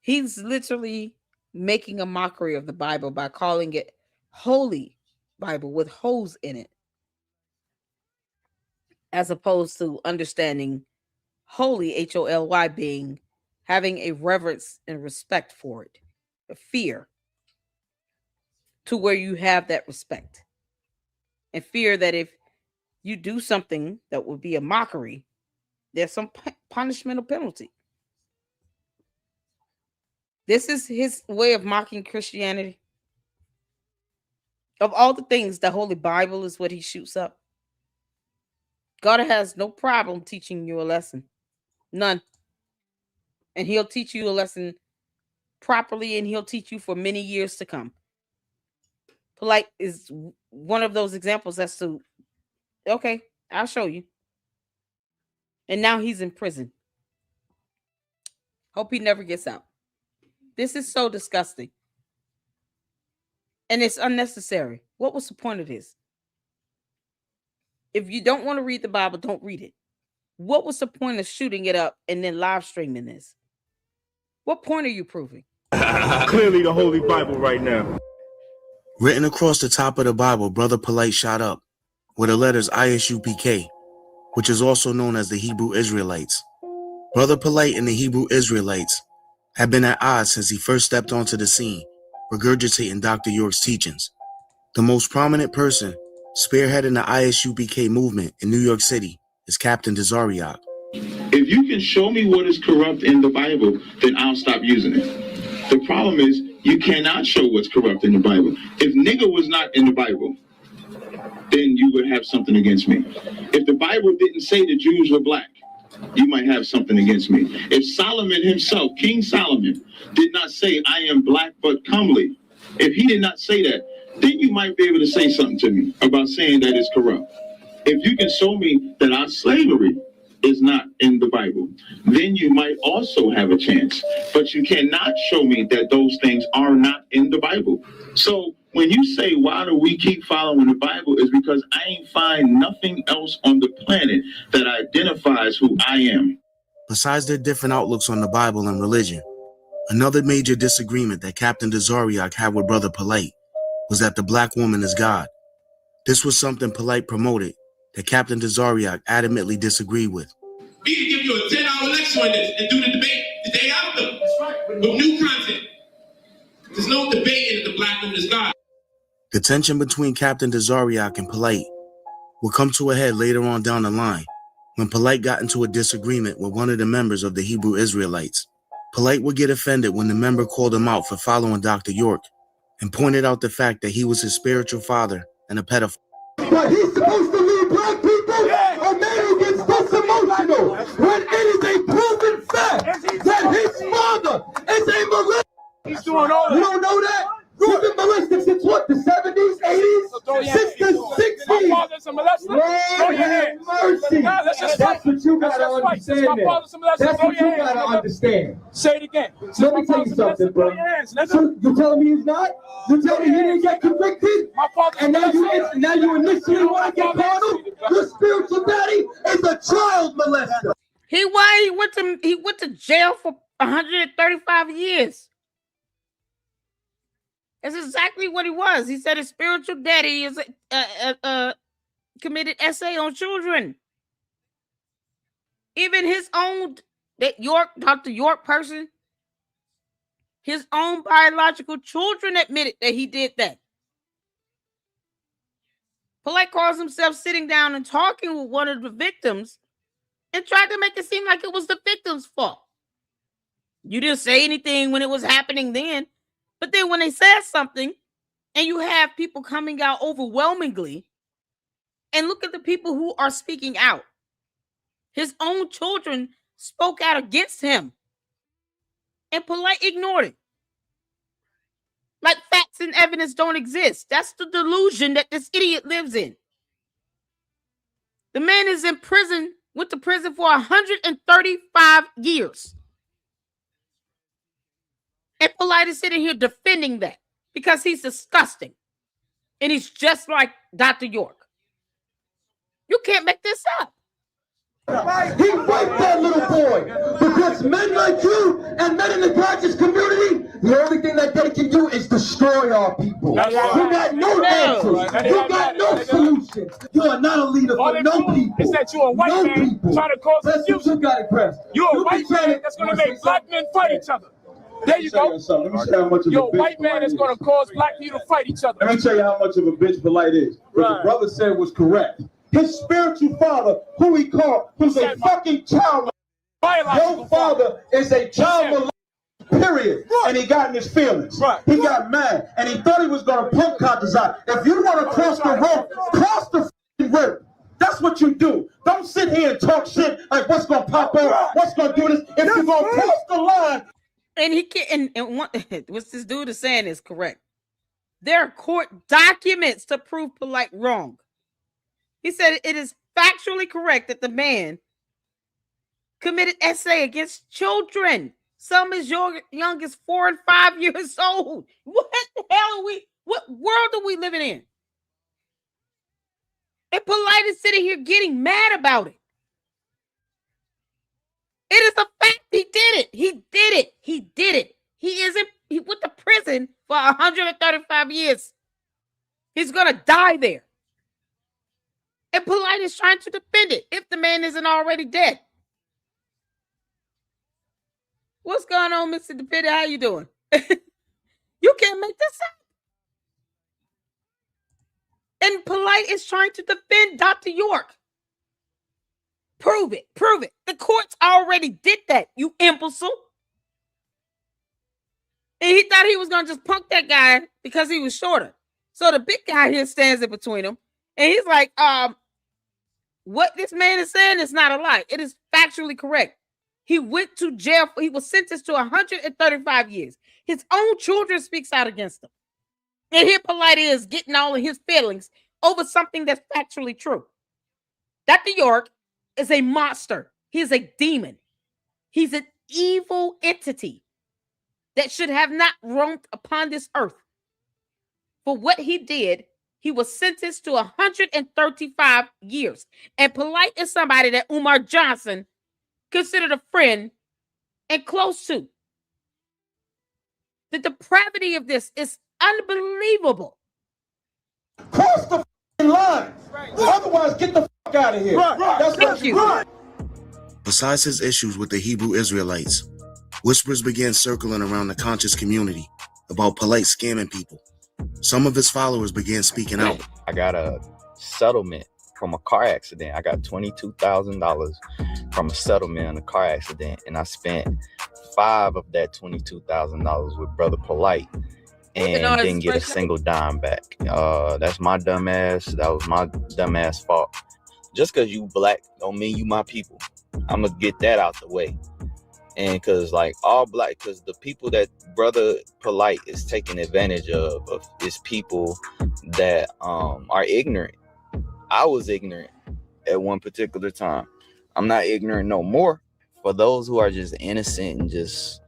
He's literally making a mockery of the Bible by calling it Holy Bible with holes in it, as opposed to understanding holy, Holy, being having a reverence and respect for it, a fear, to where you have that respect and fear that if you do something that would be a mockery, there's some punishment or penalty. This is his way of mocking Christianity. Of all the things, the Holy Bible is what he shoots up. God has no problem teaching you a lesson. None. And he'll teach you a lesson properly, and he'll teach you for many years to come. Polight is one of those examples as to, okay, I'll show you. And now he's in prison. Hope he never gets out. This is so disgusting. And it's unnecessary. What was the point of this? If you don't want to read the Bible, don't read it. What was the point of shooting it up and then live streaming this? What point are you proving? Clearly the Holy Bible right now. Written across the top of the Bible, Brother Polight shot up with the letters ISUPK, which is also known as the Hebrew Israelites. Brother Polight and the Hebrew Israelites have been at odds since he first stepped onto the scene, regurgitating Dr. York's teachings. The most prominent person spearheading the ISUPK movement in New York City is Captain Dzariak. If you can show me what is corrupt in the Bible, then I'll stop using it. The problem is you cannot show what's corrupt in the Bible. If nigger was not in the Bible, then you would have something against me. If the Bible didn't say the Jews were black, you might have something against me. If Solomon himself, King Solomon, did not say, I am black but comely, if he did not say that, then you might be able to say something to me about saying that it's corrupt. If you can show me that our slavery is not in the Bible, then you might also have a chance. But you cannot show me that those things are not in the Bible. So when you say, why do we keep following the Bible, is because I ain't find nothing else on the planet that identifies who I am. Besides their different outlooks on the Bible and religion, another major disagreement that Captain Dzariak had with Brother Polight was that the black woman is God. This was something Polight promoted that Captain Dzariak adamantly disagreed with. We can give you a 10-hour lecture on this and do the debate the day after. That's right. With new content. There's no debating that the black woman is God. The tension between Captain Dzariak and Polight would come to a head later on down the line when Polight got into a disagreement with one of the members of the Hebrew Israelites. Polight would get offended when the member called him out for following Dr. York and pointed out the fact that he was his spiritual father and a pedophile. But he's supposed to lead black people, a man who gets this emotional when it is a proven fact that his father is a molester. He's doing all that. You don't know that? You've been molested since what, the 70s, 80s? Since the 60s. My father's a molester. Lord have mercy. That's what you gotta understand now. That's what you gotta understand. Say it again. Let me tell you something, bro. So you telling me he's not? You telling me he didn't get convicted? And now you initially want to get carnal? Your spiritual daddy is a child molester. He went to jail for 135 years. That's exactly what he was. He said his spiritual daddy is committed essay on children. Even his own Dr. York person, his own biological children admitted that he did that. Polight calls himself sitting down and talking with one of the victims and tried to make it seem like it was the victim's fault. You didn't say anything when it was happening then. But then when they said something and you have people coming out overwhelmingly, and look at the people who are speaking out. His own children spoke out against him. And Polight ignored it. Like facts and evidence don't exist. That's the delusion that this idiot lives in. The man is in prison, went to prison for 135 years. And Polight is sitting here defending that because he's disgusting. And he's just like Dr. York. You can't make this up. He raped that little boy because men like you and men in the conscious community, the only thing that they can do is destroy our people. You got no answers. You got no solutions. You are not a leader for no people. Is that you're a white man trying to cause confusion? You got it, Chris. You're a white man that's going to make black men fight each other. There you go. You're a white man that's going to cause black people to fight each other. Let me tell you how much of a bitch Polight is. What the brother said was correct. His spiritual father, who he called, who's a fucking child. Your father is a child molester, period. And he got in his feelings. He got mad. And he thought he was going to punk Conscious out. If you want to cross the road, cross the fucking road. That's what you do. Don't sit here and talk shit like what's going to pop up, what's going to do this. If you're going to cross the line. And he can't, and what this dude is saying is correct. There are court documents to prove Polight wrong. He said it is factually correct that the man committed SA against children. Some as young as 4 and 5 years old. What the hell are we? What world are we living in? And Polight is sitting here getting mad about it. It is a fact. He did it. He did it. He did it. He went to prison for 135 years. He's going to die there. And Polight is trying to defend it if the man isn't already dead. What's going on, Mr. Defender? How you doing? You can't make this up. And Polight is trying to defend Dr. York. Prove it. Prove it. The courts already did that, you imbecile. And he thought he was going to just punk that guy because he was shorter. So the big guy here stands in between them. And he's like, what this man is saying is not a lie. It is factually correct. He went to jail. He was sentenced to 135 years. His own children speaks out against him. And here Polight is getting all of his feelings over something that's factually true. Dr. York is a monster. He is a demon. He's an evil entity that should have not roamed upon this earth. For what he did, he was sentenced to 135 years. And Polight is somebody that Umar Johnson considered a friend and close to. The depravity of this is unbelievable. Cross the line. Otherwise, get the fuck out of here. That's what you do. Besides his issues with the Hebrew Israelites, whispers began circling around the conscious community about Polight scamming people. Some of his followers began speaking out. I got a settlement from a car accident. I got $22,000 from a settlement in a car accident, and I spent $5 of that $22,000 with Brother Polight and didn't get a single dime back. That's my dumb ass. That was my dumb ass fault. Just because you black don't mean you my people. I'm gonna get that out the way. And because like all black, because the people that Brother Polight is taking advantage of is people that are ignorant. I was ignorant at one particular time. I'm not ignorant no more. For those who are just innocent and just,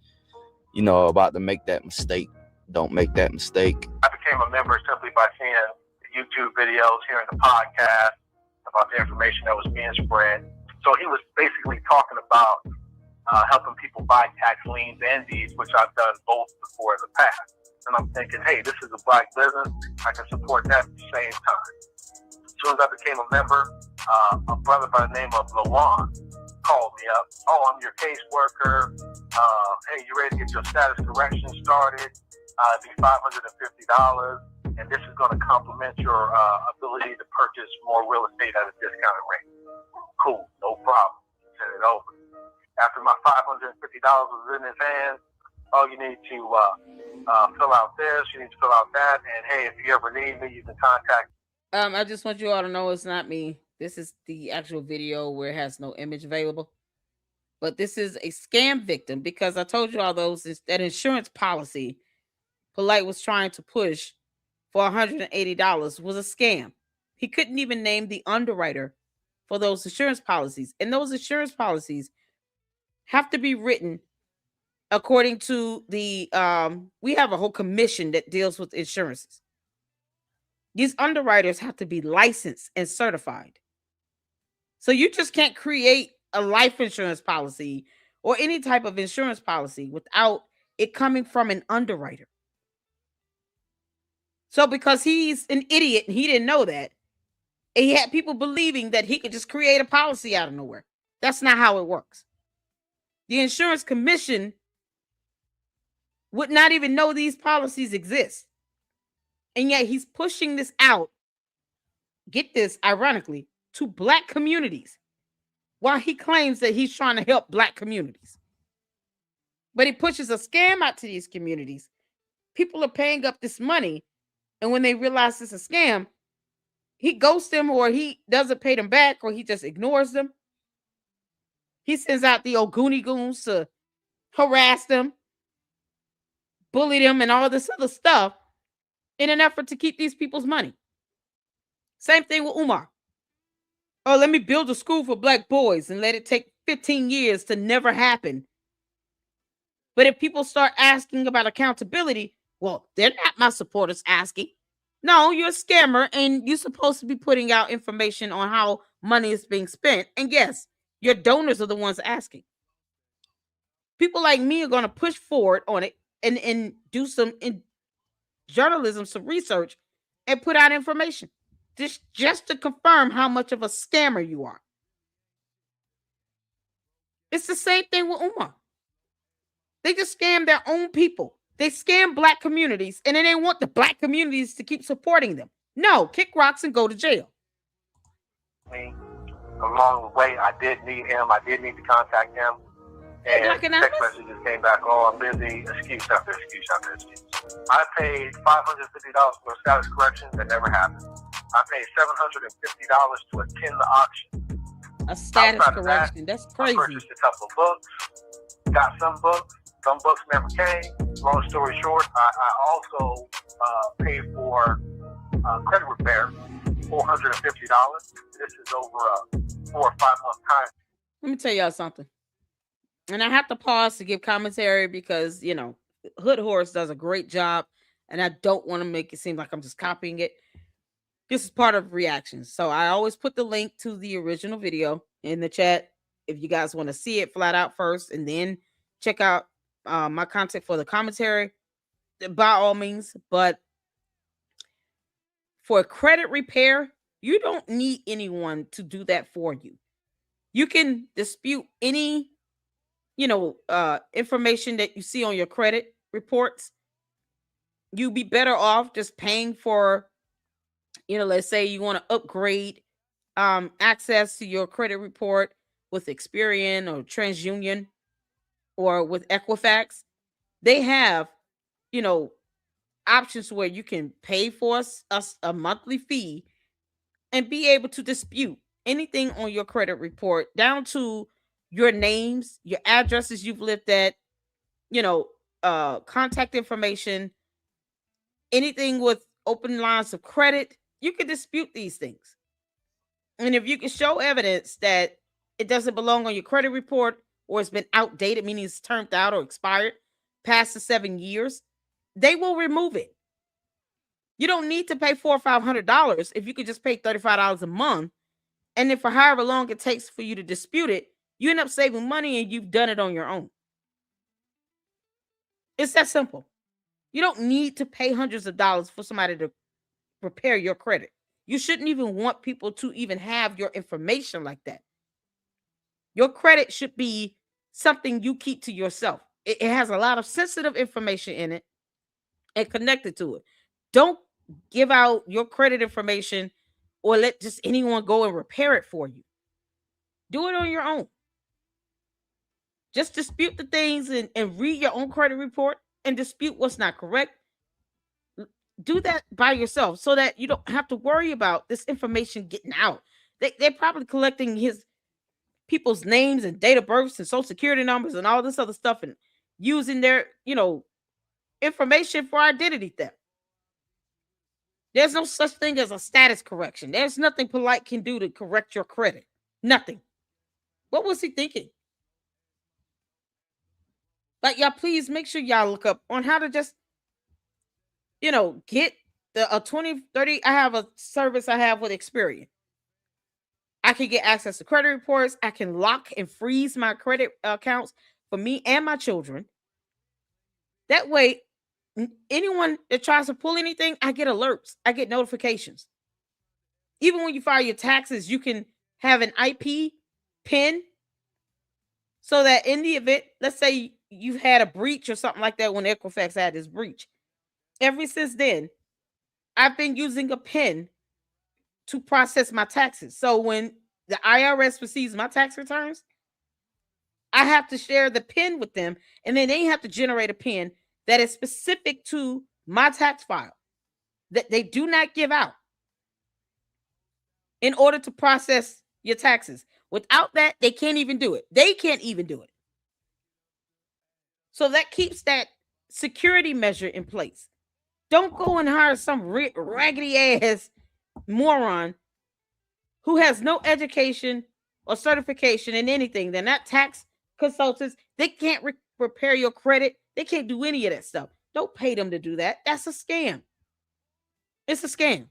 you know, about to make that mistake, don't make that mistake. I became a member simply by seeing the YouTube videos, hearing the podcast about the information that was being spread. So he was basically talking about helping people buy tax liens and deeds, which I've done both before in the past. And I'm thinking, hey, this is a black business. I can support that at the same time. As soon as I became a member, a brother by the name of Lawan called me up. Oh, I'm your caseworker. Hey, you ready to get your status correction started? It'd be $550. And this is going to complement your ability to purchase more real estate at a discounted rate. Cool, no problem. Send it over. After my $550 was in his hands, oh, you need to fill out this, you need to fill out that, and hey, if you ever need me, you can contact me. I just want you all to know it's not me. This is the actual video where it has no image available. But this is a scam victim because I told you all that insurance policy Polight was trying to push for $180 was a scam. He couldn't even name the underwriter for those insurance policies. And those insurance policies have to be written according to the, we have a whole commission that deals with insurances. These underwriters have to be licensed and certified. So you just can't create a life insurance policy or any type of insurance policy without it coming from an underwriter. So because he's an idiot and he didn't know that, and he had people believing that he could just create a policy out of nowhere. That's not how it works. The insurance commission would not even know these policies exist. And yet he's pushing this out, get this, ironically, to Black communities, while he claims that he's trying to help Black communities. But he pushes a scam out to these communities. People are paying up this money, and when they realize it's a scam, he ghosts them, or he doesn't pay them back, or he just ignores them. He sends out the old Goonie Goons to harass them, bully them, and all this other stuff in an effort to keep these people's money. Same thing with Umar. Oh, let me build a school for Black boys and let it take 15 years to never happen. But if people start asking about accountability, well, they're not my supporters asking. No, you're a scammer, and you're supposed to be putting out information on how money is being spent. And yes, your donors are the ones asking. People like me are going to push forward on it and do some journalism, some research, and put out information just to confirm how much of a scammer you are. It's the same thing with Umar. They just scam their own people. They scam Black communities, and then they want the Black communities to keep supporting them. No, kick rocks and go to jail. Along the way, I did need him. I did need to contact him. And text messages came back, oh, I'm busy, excuse after excuse after excuse. I paid $550 for a status correction that never happened. I paid $750 to attend the auction. A status correction, that's crazy. I purchased a couple of books, got some books never came. Long story short, I also paid for credit repair, $450. This is over a 4 or 5 month time. Let me tell y'all something. And I have to pause to give commentary because, you know, Hood Horse does a great job, and I don't want to make it seem like I'm just copying it. This is part of reactions. So I always put the link to the original video in the chat if you guys want to see it flat out first, and then check out my content for the commentary, by all means. But for credit repair, you don't need anyone to do that for you. You can dispute any, information that you see on your credit reports. You'd be better off just paying for, let's say you want to upgrade access to your credit report with Experian or TransUnion or with Equifax. They have, options where you can pay for a monthly fee and be able to dispute anything on your credit report, down to your names, your addresses you've lived at, contact information, anything with open lines of credit. You can dispute these things. And if you can show evidence that it doesn't belong on your credit report, or it's been outdated, meaning it's turned out or expired past the 7 years, they will remove it. You don't need to pay $400 or $500 if you could just pay $35 a month. And then for however long it takes for you to dispute it, you end up saving money and you've done it on your own. It's that simple. You don't need to pay hundreds of dollars for somebody to repair your credit. You shouldn't even want people to even have your information like that. Your credit should be something you keep to yourself. It has a lot of sensitive information in it and connected to it. Don't give out your credit information or let just anyone go and repair it for you. Do it on your own. Just dispute the things and read your own credit report and dispute what's not correct. Do that by yourself so that you don't have to worry about this information getting out. They're probably collecting his people's names and date of births and social security numbers and all this other stuff and using their, information for identity theft. There's no such thing as a status correction. There's nothing Polight can do to correct your credit. Nothing. What was he thinking? Like, y'all, please make sure y'all look up on how to just, get a 20, 30. I have a service I have with Experian. I can get access to credit reports. I can lock and freeze my credit accounts for me and my children. That way, anyone that tries to pull anything, I get alerts. I get notifications. Even when you file your taxes, you can have an IP PIN so that in the event, let's say you've had a breach or something like that when Equifax had this breach. Ever since then, I've been using a PIN to process my taxes. So when the IRS receives my tax returns, I have to share the PIN with them, and then they have to generate a PIN that is specific to my tax file that they do not give out in order to process your taxes. Without that, they can't even do it. They can't even do it. So that keeps that security measure in place. Don't go and hire some raggedy ass moron who has no education or certification in anything. They're not tax consultants. They can't repair your credit. They can't do any of that stuff. Don't pay them to do that. That's a scam. It's a scam.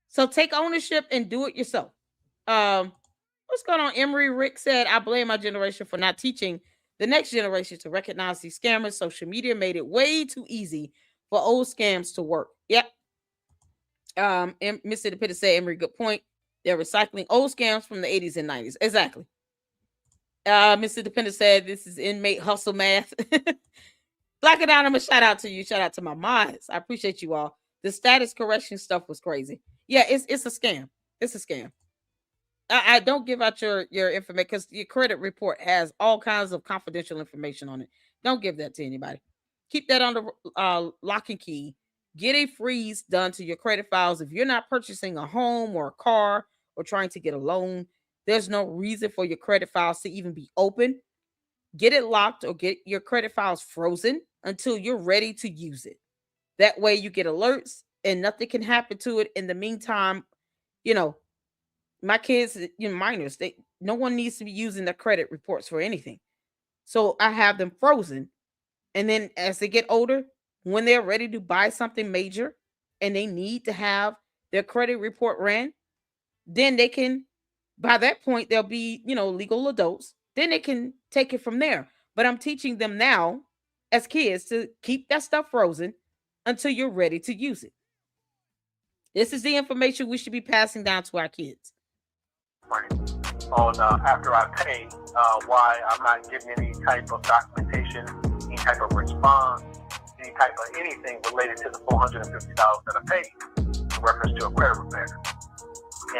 So take ownership and do it yourself. What's going on? Emery Rick said, I blame my generation for not teaching the next generation to recognize these scammers. Social media made it way too easy for old scams to work. Yep. Mr. Dependent said, Emery, good point. They're recycling old scams from the 80s and 90s. Exactly. Mr. Dependent said, this is inmate hustle math. Black Anonymous, shout out to you. Shout out to my mods. I appreciate you all. The status correction stuff was crazy. Yeah, it's a scam. It's a scam. I don't give out your information because your credit report has all kinds of confidential information on it. Don't give that to anybody. Keep that under lock and key. Get a freeze done to your credit files. If you're not purchasing a home or a car or trying to get a loan, there's no reason for your credit files to even be open. Get it locked or get your credit files frozen until you're ready to use it. That way you get alerts and nothing can happen to it. In the meantime, my kids, minors, no one needs to be using their credit reports for anything. So I have them frozen. And then as they get older, when they're ready to buy something major and they need to have their credit report ran, then they can, by that point, they'll be, legal adults. Then they can take it from there. But I'm teaching them now as kids to keep that stuff frozen until you're ready to use it. This is the information we should be passing down to our kids. On after I pay, why I'm not getting any type of documentation, any type of response, any type of anything related to the $450 that I paid in reference to a credit repair.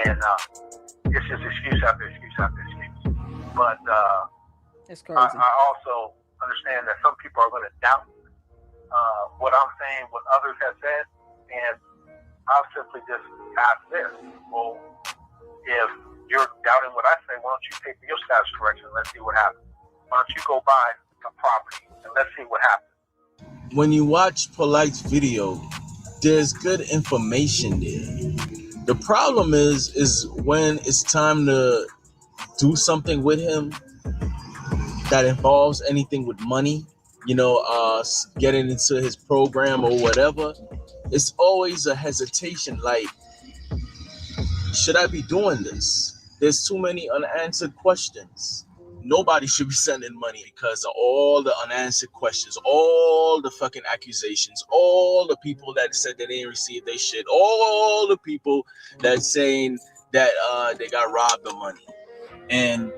And it's just excuse after excuse after excuse. But that's crazy. I also understand that some people are going to doubt what I'm saying, what others have said, and I'll simply just ask this. Well, if you're doubting what I say, why don't you pay for your status correction and let's see what happens? Why don't you go buy a property and let's see what happens? When you watch Polight's video, there's good information there. The problem is when it's time to do something with him that involves anything with money, getting into his program or whatever, it's always a hesitation. Like, should I be doing this? There's too many unanswered questions. Nobody should be sending money because of all the unanswered questions, all the fucking accusations, all the people that said that they didn't receive their shit, all the people that saying that they got robbed of money. And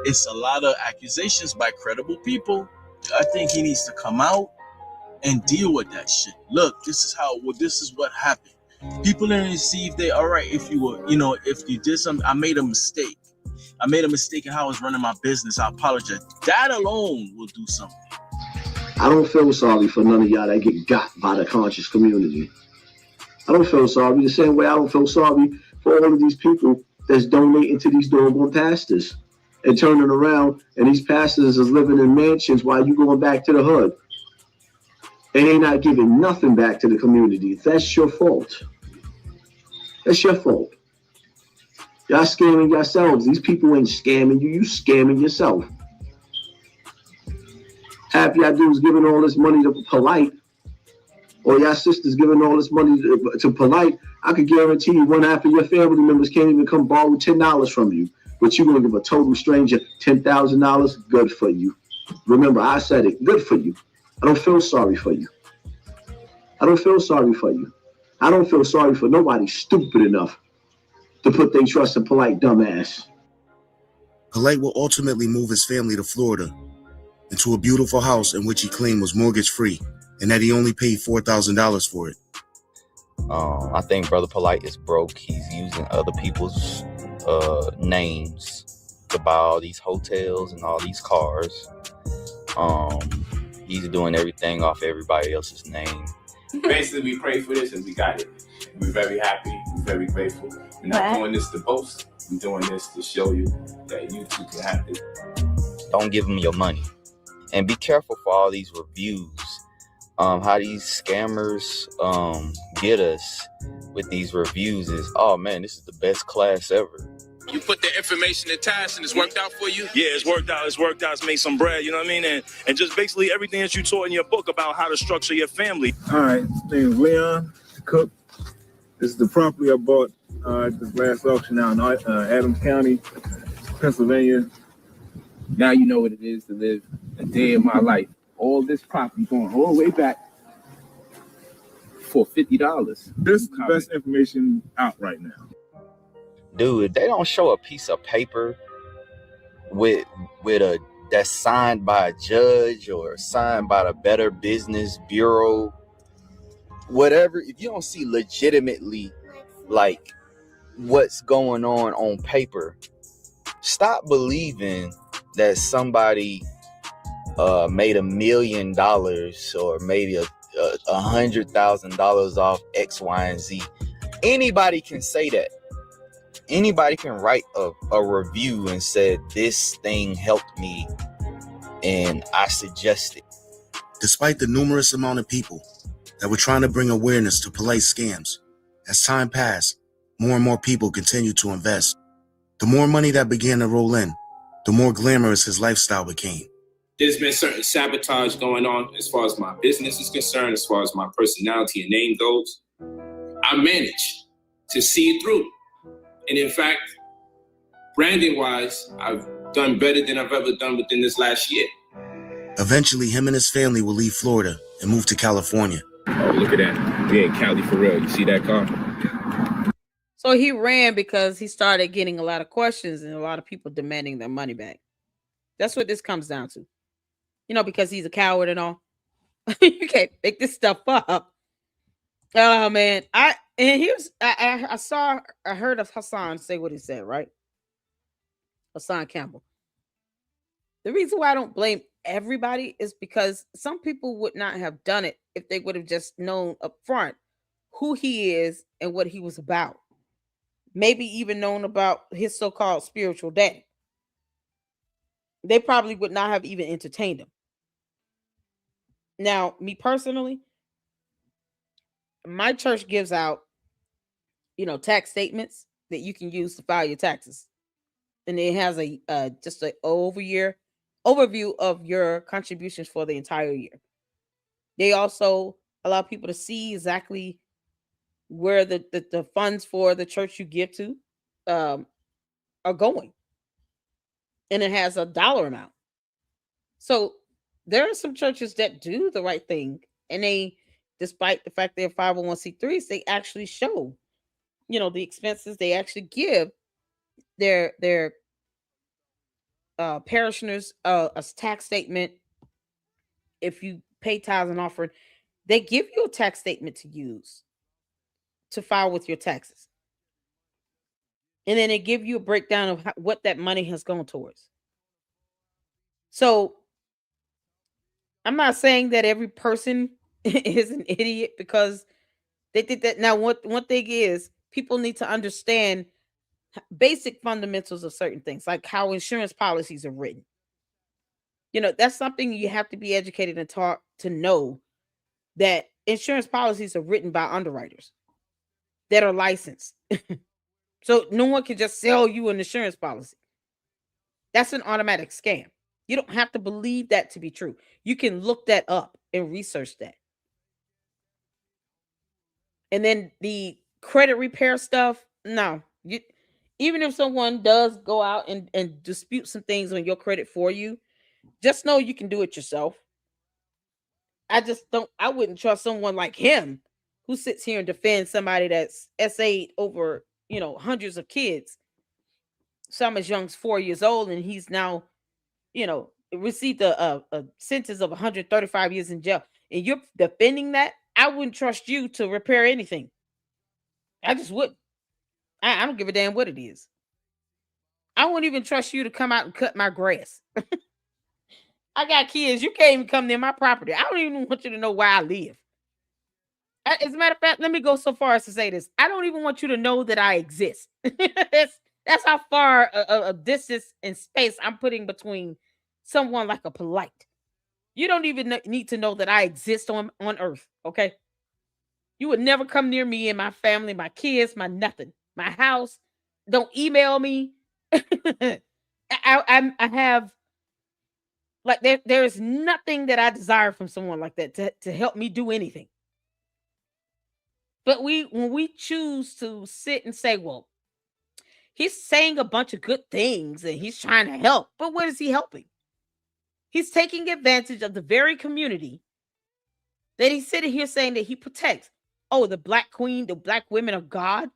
it's a lot of accusations by credible people. I think he needs to come out and deal with that shit. Look, this is what happened. People didn't receive they all right. If you did something, I made a mistake. I made a mistake in how I was running my business. I apologize. That alone will do something. I don't feel sorry for none of y'all that get got by the conscious community. I don't feel sorry the same way I don't feel sorry for all of these people that's donating to these doggone pastors and turning around, and these pastors is living in mansions while you going back to the hood. And they not giving nothing back to the community. That's your fault. That's your fault. Y'all scamming yourselves. These people ain't scamming you. You scamming yourself. Half y'all dudes giving all this money to Polight. or your sister's giving all this money to Polight, I could guarantee you one half of your family members can't even come borrow $10 from you. But you're going to give a total stranger $10,000? Good for you. Remember, I said it. Good for you. I don't feel sorry for you. I don't feel sorry for you. I don't feel sorry for nobody stupid enough to put their trust in Polight dumbass. Polight will ultimately move his family to Florida into a beautiful house in which he claimed was mortgage-free and that he only paid $4,000 for it. I think Brother Polight is broke. He's using other people's names to buy all these hotels and all these cars. He's doing everything off everybody else's name. Basically, we prayed for this and we got it. We're very happy. We're very grateful. We're not doing this to boast. We're doing this to show you that you too can have this. Don't give them your money. And be careful for all these reviews. How these scammers get us with these reviews is, oh man, this is the best class ever. You put the information attached and it's worked out for you? Yeah, it's worked out. It's made some bread, you know what I mean? And just basically everything that you taught in your book about how to structure your family. All right, my name is Leon Cook. This is the property I bought at this last auction out in Adams County, Pennsylvania. Now you know what it is to live a day of my life. All this property going all the way back for $50. This is the best information out right now. Dude, they don't show a piece of paper with a that's signed by a judge or signed by the Better Business Bureau, whatever. If you don't see legitimately like what's going on paper, stop believing that somebody made $1 million or maybe $100,000 off X, Y, and Z. Anybody can say that. Anybody can write a review and say this thing helped me and I suggest it. Despite the numerous amount of people that were trying to bring awareness to Polight scams, as time passed, more and more people continued to invest. The more money that began to roll in, the more glamorous his lifestyle became. There's been certain sabotage going on as far as my business is concerned, as far as my personality and name goes. I managed to see it through. And in fact, branding-wise, I've done better than I've ever done within this last year. Eventually, him and his family will leave Florida and move to California. Oh, look at that. We in Cali for real. You see that car? So he ran because he started getting a lot of questions and a lot of people demanding their money back. That's what this comes down to. You know, because he's a coward and all. You can't make this stuff up. Oh, man. I heard of Hassan say what he said, right? Hassan Campbell. The reason why I don't blame everybody is because some people would not have done it if they would have just known up front who he is and what he was about. Maybe even known about his so-called spiritual daddy. They probably would not have even entertained him. Now, me personally, my church gives out, tax statements that you can use to file your taxes. And it has just an overview of your contributions for the entire year. They also allow people to see exactly where the funds for the church you give to are going. And it has a dollar amount. So there are some churches that do the right thing. And they, despite the fact they're 501c3s, they actually show, the expenses. They actually give their parishioners a tax statement. If you pay tithes and offering, they give you a tax statement to use to file with your taxes. And then they give you a breakdown of what that money has gone towards. So I'm not saying that every person is an idiot because they did that. Now, one thing is people need to understand basic fundamentals of certain things, like how insurance policies are written. That's something you have to be educated and taught to know, that insurance policies are written by underwriters that are licensed. So no one can just sell you an insurance policy. That's an automatic scam. You don't have to believe that to be true. You can look that up and research that. And then the credit repair stuff, no. Even if someone does go out and dispute some things on your credit for you, just know you can do it yourself. I wouldn't trust someone like him who sits here and defends somebody that's SA'd over, hundreds of kids. Some as young as 4 years old, and he's now, received a sentence of 135 years in jail. And you're defending that? I wouldn't trust you to repair anything. I just wouldn't. I don't give a damn what it is. I wouldn't even trust you to come out and cut my grass. I got kids. You can't even come near my property. I don't even want you to know where I live. As a matter of fact, let me go so far as to say this. I don't even want you to know that I exist. That's how far a distance and space I'm putting between someone like a Polight. You don't even need to know that I exist on earth, okay? You would never come near me and my family, my kids, my nothing, my house. Don't email me. I have, like, there is nothing that I desire from someone like that to help me do anything. But when we choose to sit and say, well, he's saying a bunch of good things and he's trying to help, but what is he helping? He's taking advantage of the very community that he's sitting here saying that he protects. Oh, the Black queen, the Black women of God.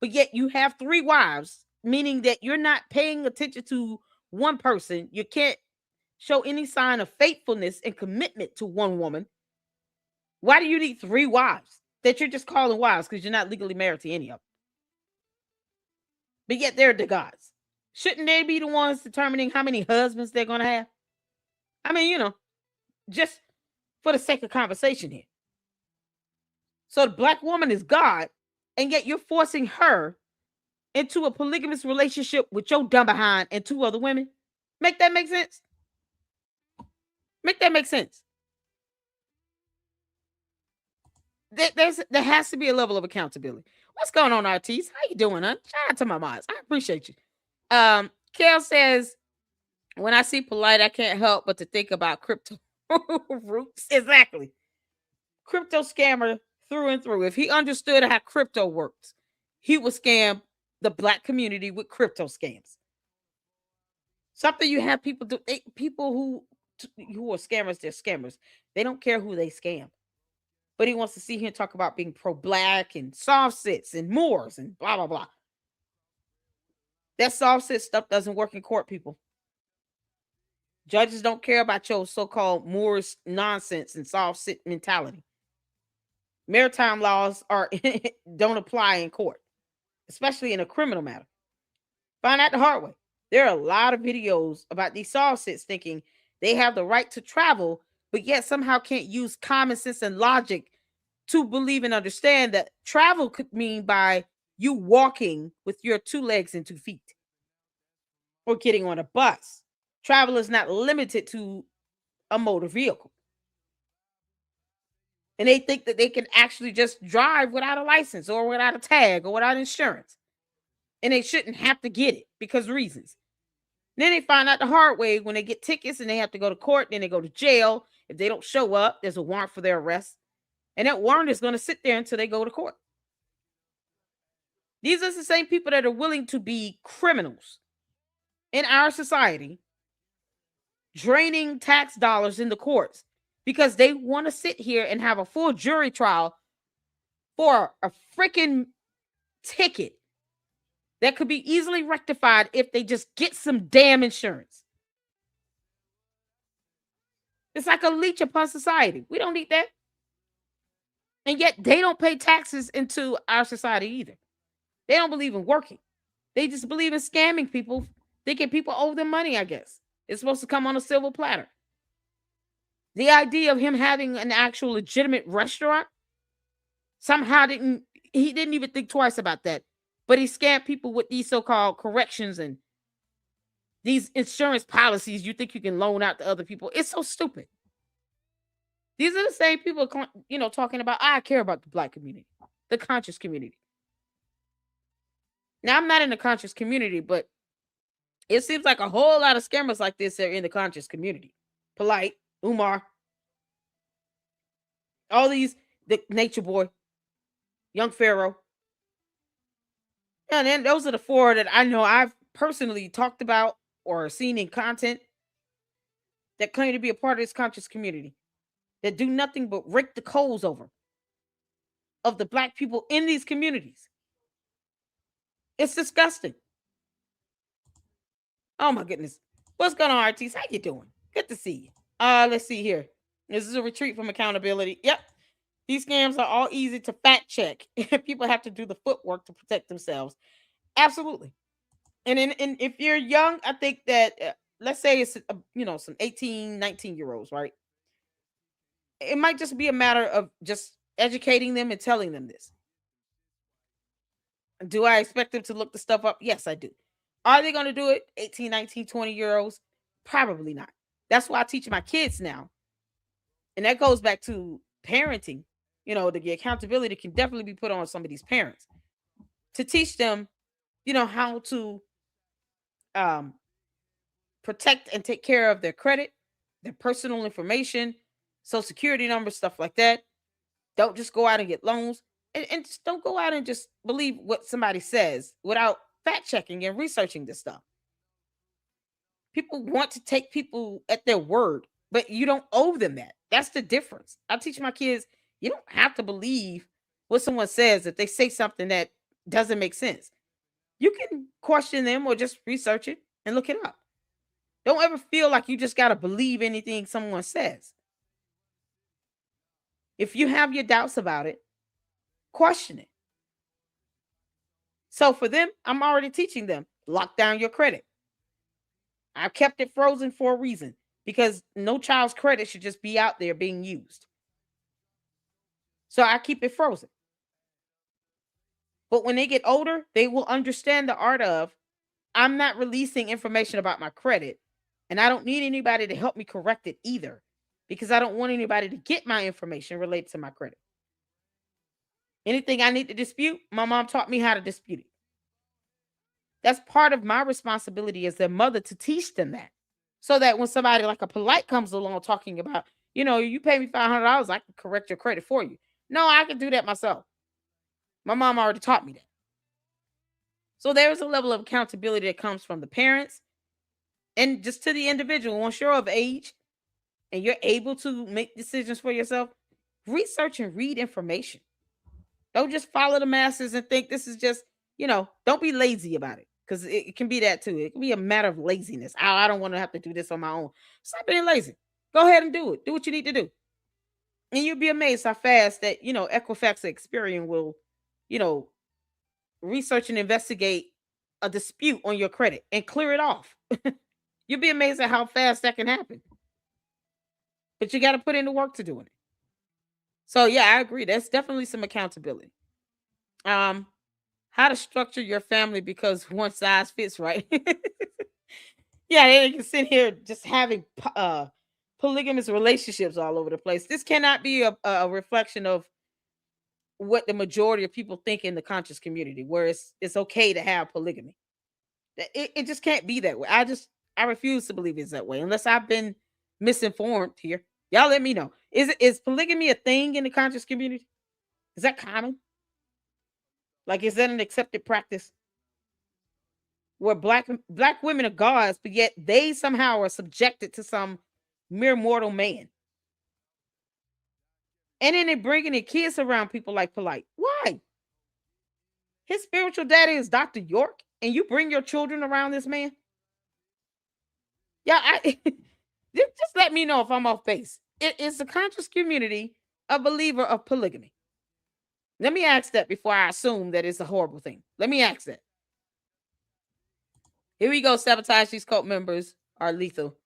But yet you have 3 wives, meaning that you're not paying attention to one person. You can't show any sign of faithfulness and commitment to one woman. Why do you need 3 wives that you're just calling wives because you're not legally married to any of them? But yet they're the gods. Shouldn't they be the ones determining how many husbands they're going to have? I mean, just for the sake of conversation here. So the Black woman is God, and yet you're forcing her into a polygamous relationship with your dumb behind and 2 other women. Make that make sense? Make that make sense? There has to be a level of accountability. What's going on, RTs? How you doing, huh? Shout out to my moms. I appreciate you. Kel says, when I see Polight, I can't help but to think about crypto roots. Exactly. Crypto scammer through and through. If he understood how crypto works, he would scam the Black community with crypto scams. Something you have people do. People who are scammers, they're scammers. They don't care who they scam. But he wants to see him talk about being pro-Black and soft sits and Moors and blah, blah, blah. That soft sit stuff doesn't work in court, people. Judges don't care about your so-called Moorish nonsense and soft sit mentality. Maritime laws don't apply in court, especially in a criminal matter. Find out the hard way. There are a lot of videos about these soft sits thinking they have the right to travel, but yet somehow can't use common sense and logic to believe and understand that travel could mean by you walking with your 2 legs and 2 feet or getting on a bus. Travel is not limited to a motor vehicle. And they think that they can actually just drive without a license or without a tag or without insurance. And they shouldn't have to get it because of reasons. Then they find out the hard way when they get tickets and they have to go to court. Then they go to jail. If they don't show up, there's a warrant for their arrest. And that warrant is going to sit there until they go to court. These are the same people that are willing to be criminals in our society, draining tax dollars in the courts because they want to sit here and have a full jury trial for a freaking ticket that could be easily rectified if they just get some damn insurance. It's like a leech upon society. We don't need that. And yet they don't pay taxes into our society either. They don't believe in working. They just believe in scamming people, thinking people owe them money, I guess. It's supposed to come on a silver platter. The idea of him having an actual legitimate restaurant, somehow he didn't even think twice about that. But he scammed people with these so-called corrections and these insurance policies you think you can loan out to other people. It's so stupid. These are the same people, talking about, I care about the Black community, the conscious community. Now, I'm not in the conscious community, but it seems like a whole lot of scammers like this are in the conscious community. Polight, Umar, all these, the Nature Boy. Young Pharaoh. And then those are the 4 that I know I've personally talked about or seen in content that claim to be a part of this conscious community that do nothing but rake the coals over of the Black people in these communities. It's disgusting. Oh my goodness. What's going on, RTs? How you doing? Good to see you. Let's see here. This is a retreat from accountability. Yep. These scams are all easy to fact check. People have to do the footwork to protect themselves. Absolutely. And if you're young, I think that let's say it's some 18, 19-year-olds, right? It might just be a matter of just educating them and telling them this. Do I expect them to look the stuff up? Yes, I do. Are they going to do it? 18, 19, 20-year-olds? Probably not. That's why I teach my kids now. And that goes back to parenting. The accountability can definitely be put on some of these parents to teach them, how to protect and take care of their credit, their personal information, social security numbers, stuff like that. Don't just go out and get loans. And just don't go out and just believe what somebody says without fact checking and researching this stuff. People want to take people at their word, but you don't owe them that. That's the difference. I teach my kids, you don't have to believe what someone says if they say something that doesn't make sense. You can question them or just research it and look it up. Don't ever feel like you just got to believe anything someone says. If you have your doubts about it, question it. So for them, I'm already teaching them, lock down your credit. I've kept it frozen for a reason, because no child's credit should just be out there being used. So I keep it frozen. But when they get older, they will understand the art of, I'm not releasing information about my credit, and I don't need anybody to help me correct it either, because I don't want anybody to get my information related to my credit. Anything I need to dispute, my mom taught me how to dispute it. That's part of my responsibility as their mother, to teach them that. So that when somebody like a Polight comes along talking about, you pay me $500, I can correct your credit for you. No, I can do that myself. My mom already taught me that. So there's a level of accountability that comes from the parents and just to the individual. Once you're of age and you're able to make decisions for yourself, research and read information. Don't just follow the masses and think this is just, don't be lazy about it, because it can be that too. It can be a matter of laziness. I don't want to have to do this on my own. Stop being lazy. Go ahead and do it. Do what you need to do. And you'll be amazed how fast that, Equifax or Experian will, research and investigate a dispute on your credit and clear it off. You'll be amazed at how fast that can happen. But you got to put in the work to doing it. So yeah, I agree. There's definitely some accountability. How to structure your family, because one size fits, right? Yeah, they can sit here just having polygamous relationships all over the place. This cannot be a reflection of what the majority of people think in the conscious community, where it's okay to have polygamy. It just can't be that way. I refuse to believe it's that way, unless I've been misinformed here. Y'all let me know. Is polygamy a thing in the conscious community? Is that common? Like, is that an accepted practice? Where black women are gods, but yet they somehow are subjected to some mere mortal man. And then they're bringing their kids around people like Polight. Why? His spiritual daddy is Dr. York, and you bring your children around this man? Yeah, just let me know if I'm off base. It is the conscious community a believer of polygamy? Let me ask that before I assume that it's a horrible thing. Let me ask that. Here we go. Sabotage. These cult members are lethal.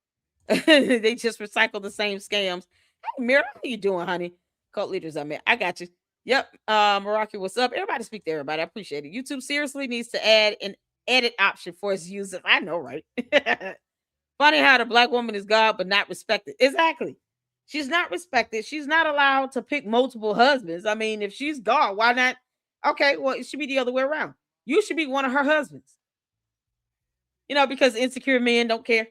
They just recycle the same scams. Hey, Mira, how you doing, honey? Cult leaders, I got you. Yep. Meraki, what's up? Everybody speak to everybody. I appreciate it. YouTube seriously needs to add an edit option for its users. I know, right? Funny how the black woman is God, but not respected. Exactly. She's not respected. She's not allowed to pick multiple husbands. I mean, if she's God, why not? Okay, well, it should be the other way around. You should be one of her husbands. Because insecure men don't care.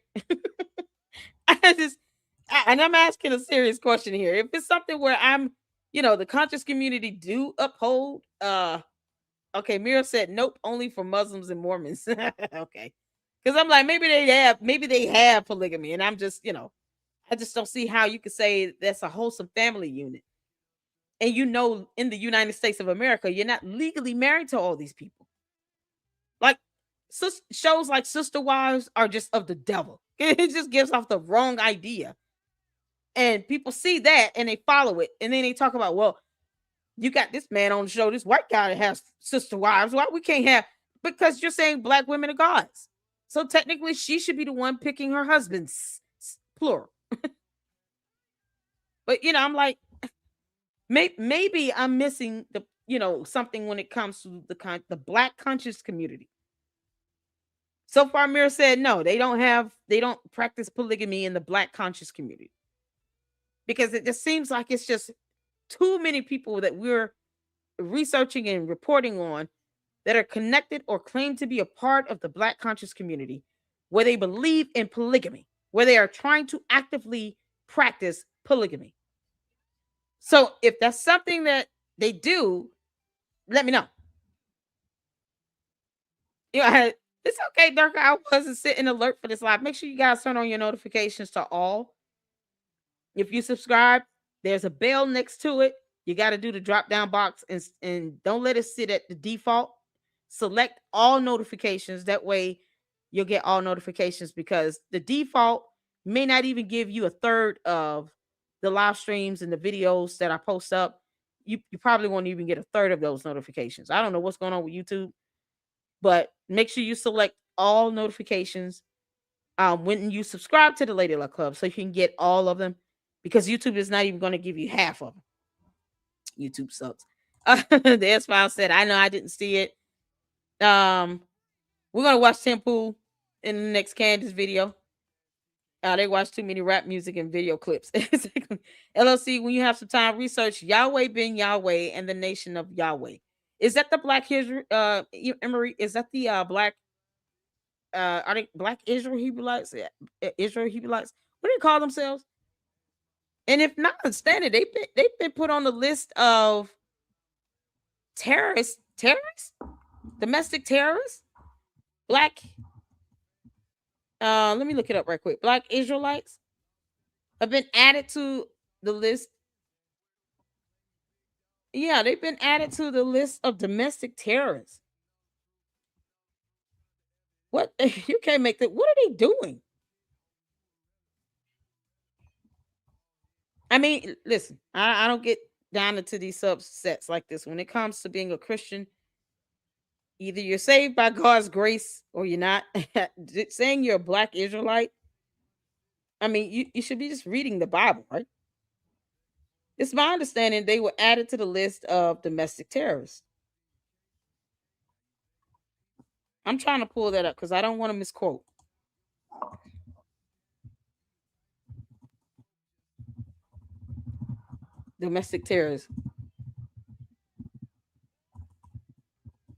And I'm asking a serious question here. If it's something where I'm the conscious community do uphold. Okay, Mira said nope, only for Muslims and Mormons. Okay, because I'm like maybe they have polygamy, and I'm just I just don't see how you could say that's a wholesome family unit. And in the United States of America, you're not legally married to all these people. Like shows like Sister Wives are just of the devil. It just gives off the wrong idea. And people see that and they follow it. And then they talk about, well, you got this man on the show, this white guy that has sister wives. Why we can't have? Because you're saying black women are gods. So technically she should be the one picking her husband's plural. But I'm like, maybe I'm missing the something when it comes to the black conscious community. So far, Mira said no, they don't practice polygamy in the black conscious community. Because it just seems like it's just too many people that we're researching and reporting on that are connected or claim to be a part of the black conscious community where they believe in polygamy, where they are trying to actively practice polygamy. So if that's something that they do, let me know. It's okay, Darker. I wasn't sitting alert for this live. Make sure you guys turn on your notifications to all. If you subscribe, there's a bell next to it. You got to do the drop down box and don't let it sit at the default. Select all notifications. That way you'll get all notifications, because the default may not even give you a third of the live streams and the videos that I post up. You probably won't even get a third of those notifications. I don't know what's going on with YouTube, but make sure you select all notifications when you subscribe to the Lady Luck Club so you can get all of them, because YouTube is not even going to give you half of them. YouTube sucks. The S-File said, I know I didn't see it. We're going to watch Temple in the next Candace video. They watch too many rap music and video clips. LLC, when you have some time, research Yahweh ben Yahweh and the nation of Yahweh. Is that the black Israel? Emery, is that the black? Are they black Israel Hebrewites? Israel Hebrewites? What do they call themselves? And if not understanding, they've been put on the list of terrorists, domestic terrorists, black. Let me look it up right quick. Black Israelites have been added to the list. Yeah, they've been added to the list of domestic terrorists. What? You can't make that. What are they doing? I mean, listen, I don't get down into these subsets like this. When it comes to being a Christian, either you're saved by God's grace or you're not. Saying you're a black Israelite, I mean, you should be just reading the Bible, right? It's my understanding they were added to the list of domestic terrorists. I'm trying to pull that up because I don't want to misquote. Domestic terrorists.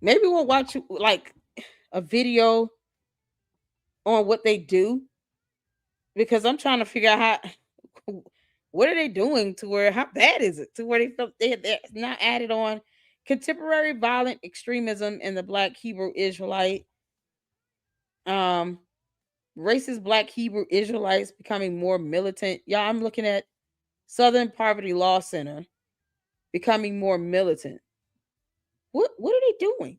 Maybe we'll watch like a video on what they do, because I'm trying to figure out what are they doing to where, how bad is it to where they feel they're not added on. Contemporary violent extremism in the black Hebrew Israelite. Racist black Hebrew Israelites becoming more militant. Yeah, I'm looking at Southern Poverty Law Center becoming more militant. What are they doing?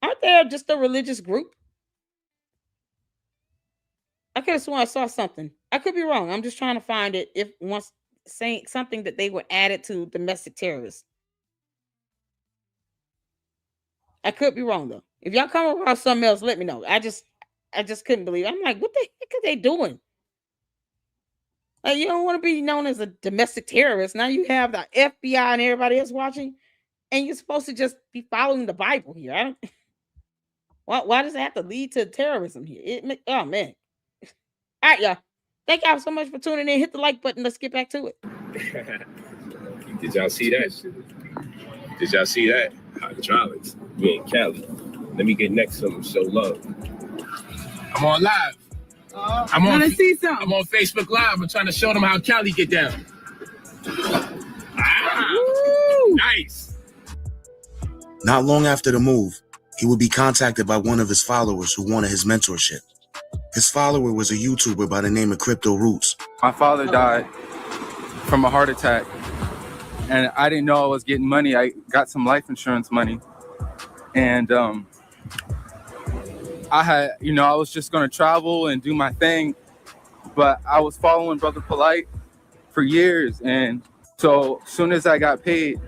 Aren't they just a religious group? I could have sworn I saw something. I could be wrong. I'm just trying to find it. If once saying something that they were added to domestic terrorists. I could be wrong though. If y'all come across something else, let me know. I just couldn't believe it. I'm like, what the heck are they doing? Like, you don't want to be known as a domestic terrorist. Now you have the FBI and everybody else watching, and you're supposed to just be following the Bible here. I don't. Why does it have to lead to terrorism here? Oh man. All right, y'all. Thank y'all so much for tuning in. Hit the like button. Let's get back to it. Did y'all see that? Did y'all see that? Hydraulics. We in Cali. Let me get next to them. Show love. I'm on live. I'm on Facebook Live. I'm trying to show them how Cali get down. Not long after the move, he would be contacted by one of his followers who wanted his mentorship. His follower was a YouTuber by the name of Crypto Roots. My father died from a heart attack, and I didn't know I was getting money. I got some life insurance money, and I was just gonna travel and do my thing, but I was following Brother Polight for years, and so as soon as I got paid,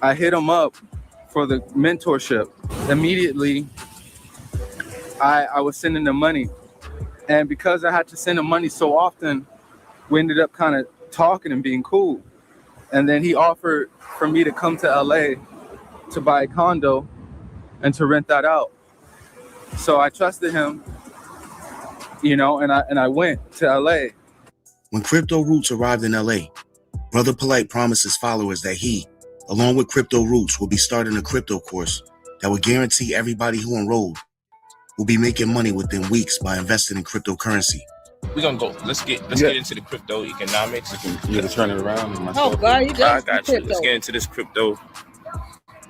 I hit him up for the mentorship. Immediately, I was sending him money, and because I had to send him money so often, we ended up kind of talking and being cool. And then he offered for me to come to LA to buy a condo and to rent that out. So I trusted him, and I went to LA. When Crypto Roots arrived in LA, Brother Polight promised his followers that he, along with Crypto Roots, will be starting a crypto course that would guarantee everybody who enrolled will be making money within weeks by investing in cryptocurrency. We're gonna go. Let's get into the crypto economics. You gotta turn it around. Oh God, you I got you. Let's get into this crypto.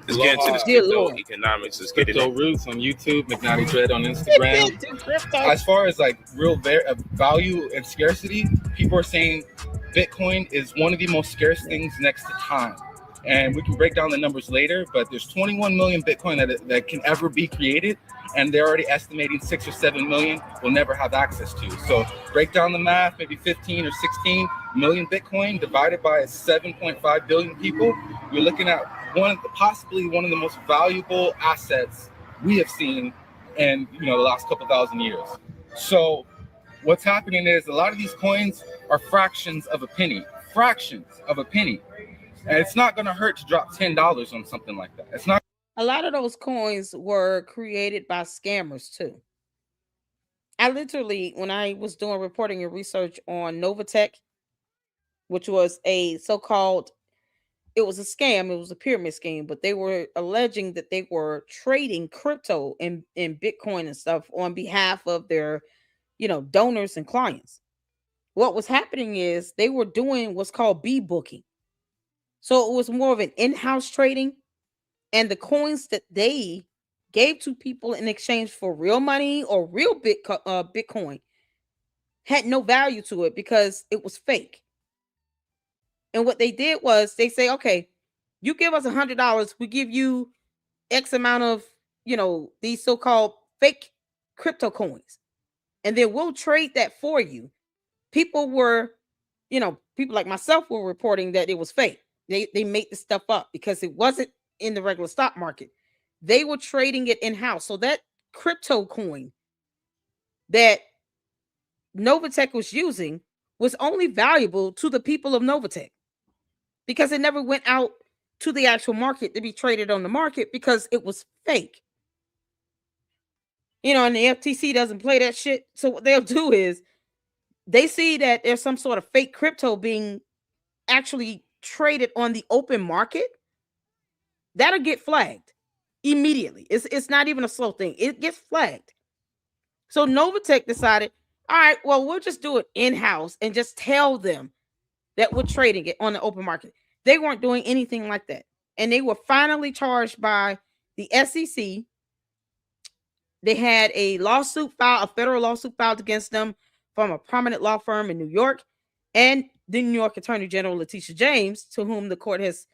Let's get into this crypto economics. Let's get it. Crypto Roots on YouTube, McNaughty Dread on Instagram. As far as like real value and scarcity, people are saying Bitcoin is one of the most scarce things next to time. And we can break down the numbers later, but there's 21 million Bitcoin that can ever be created, and they're already estimating 6 or 7 million will never have access to. So break down the math, maybe 15 or 16 million Bitcoin divided by 7.5 billion people. You're looking at possibly one of the most valuable assets we have seen in the last couple thousand years. So what's happening is a lot of these coins are fractions of a penny. And it's not going to hurt to drop $10 on something like that. It's not. A lot of those coins were created by scammers too. I literally, when I was doing reporting and research on Novatech, which was a so-called, it was a scam, it was a pyramid scheme, but they were alleging that they were trading crypto in Bitcoin and stuff on behalf of their, donors and clients. What was happening is they were doing what's called booking. So it was more of an in-house trading, and the coins that they gave to people in exchange for real money or real Bitcoin had no value to it because it was fake. And what they did was they say, okay, you give us $100, we give you X amount of, these so-called fake crypto coins, and then we'll trade that for you. People like myself were reporting that it was fake. They made this stuff up because it wasn't in the regular stock market. They were trading it in-house. So that crypto coin that Novatech was using was only valuable to the people of Novatech because it never went out to the actual market to be traded on the market because it was fake. And the FTC doesn't play that shit. So what they'll do is they see that there's some sort of fake crypto being actually traded on the open market, that'll get flagged immediately. It's not even a slow thing. It gets flagged. So Novatech decided, all right, well, we'll just do it in-house and just tell them that we're trading it on the open market. They weren't doing anything like that. And they were finally charged by the SEC. They had a federal lawsuit filed against them from a prominent law firm in New York, and the New York Attorney General, Letitia James, to whom the court has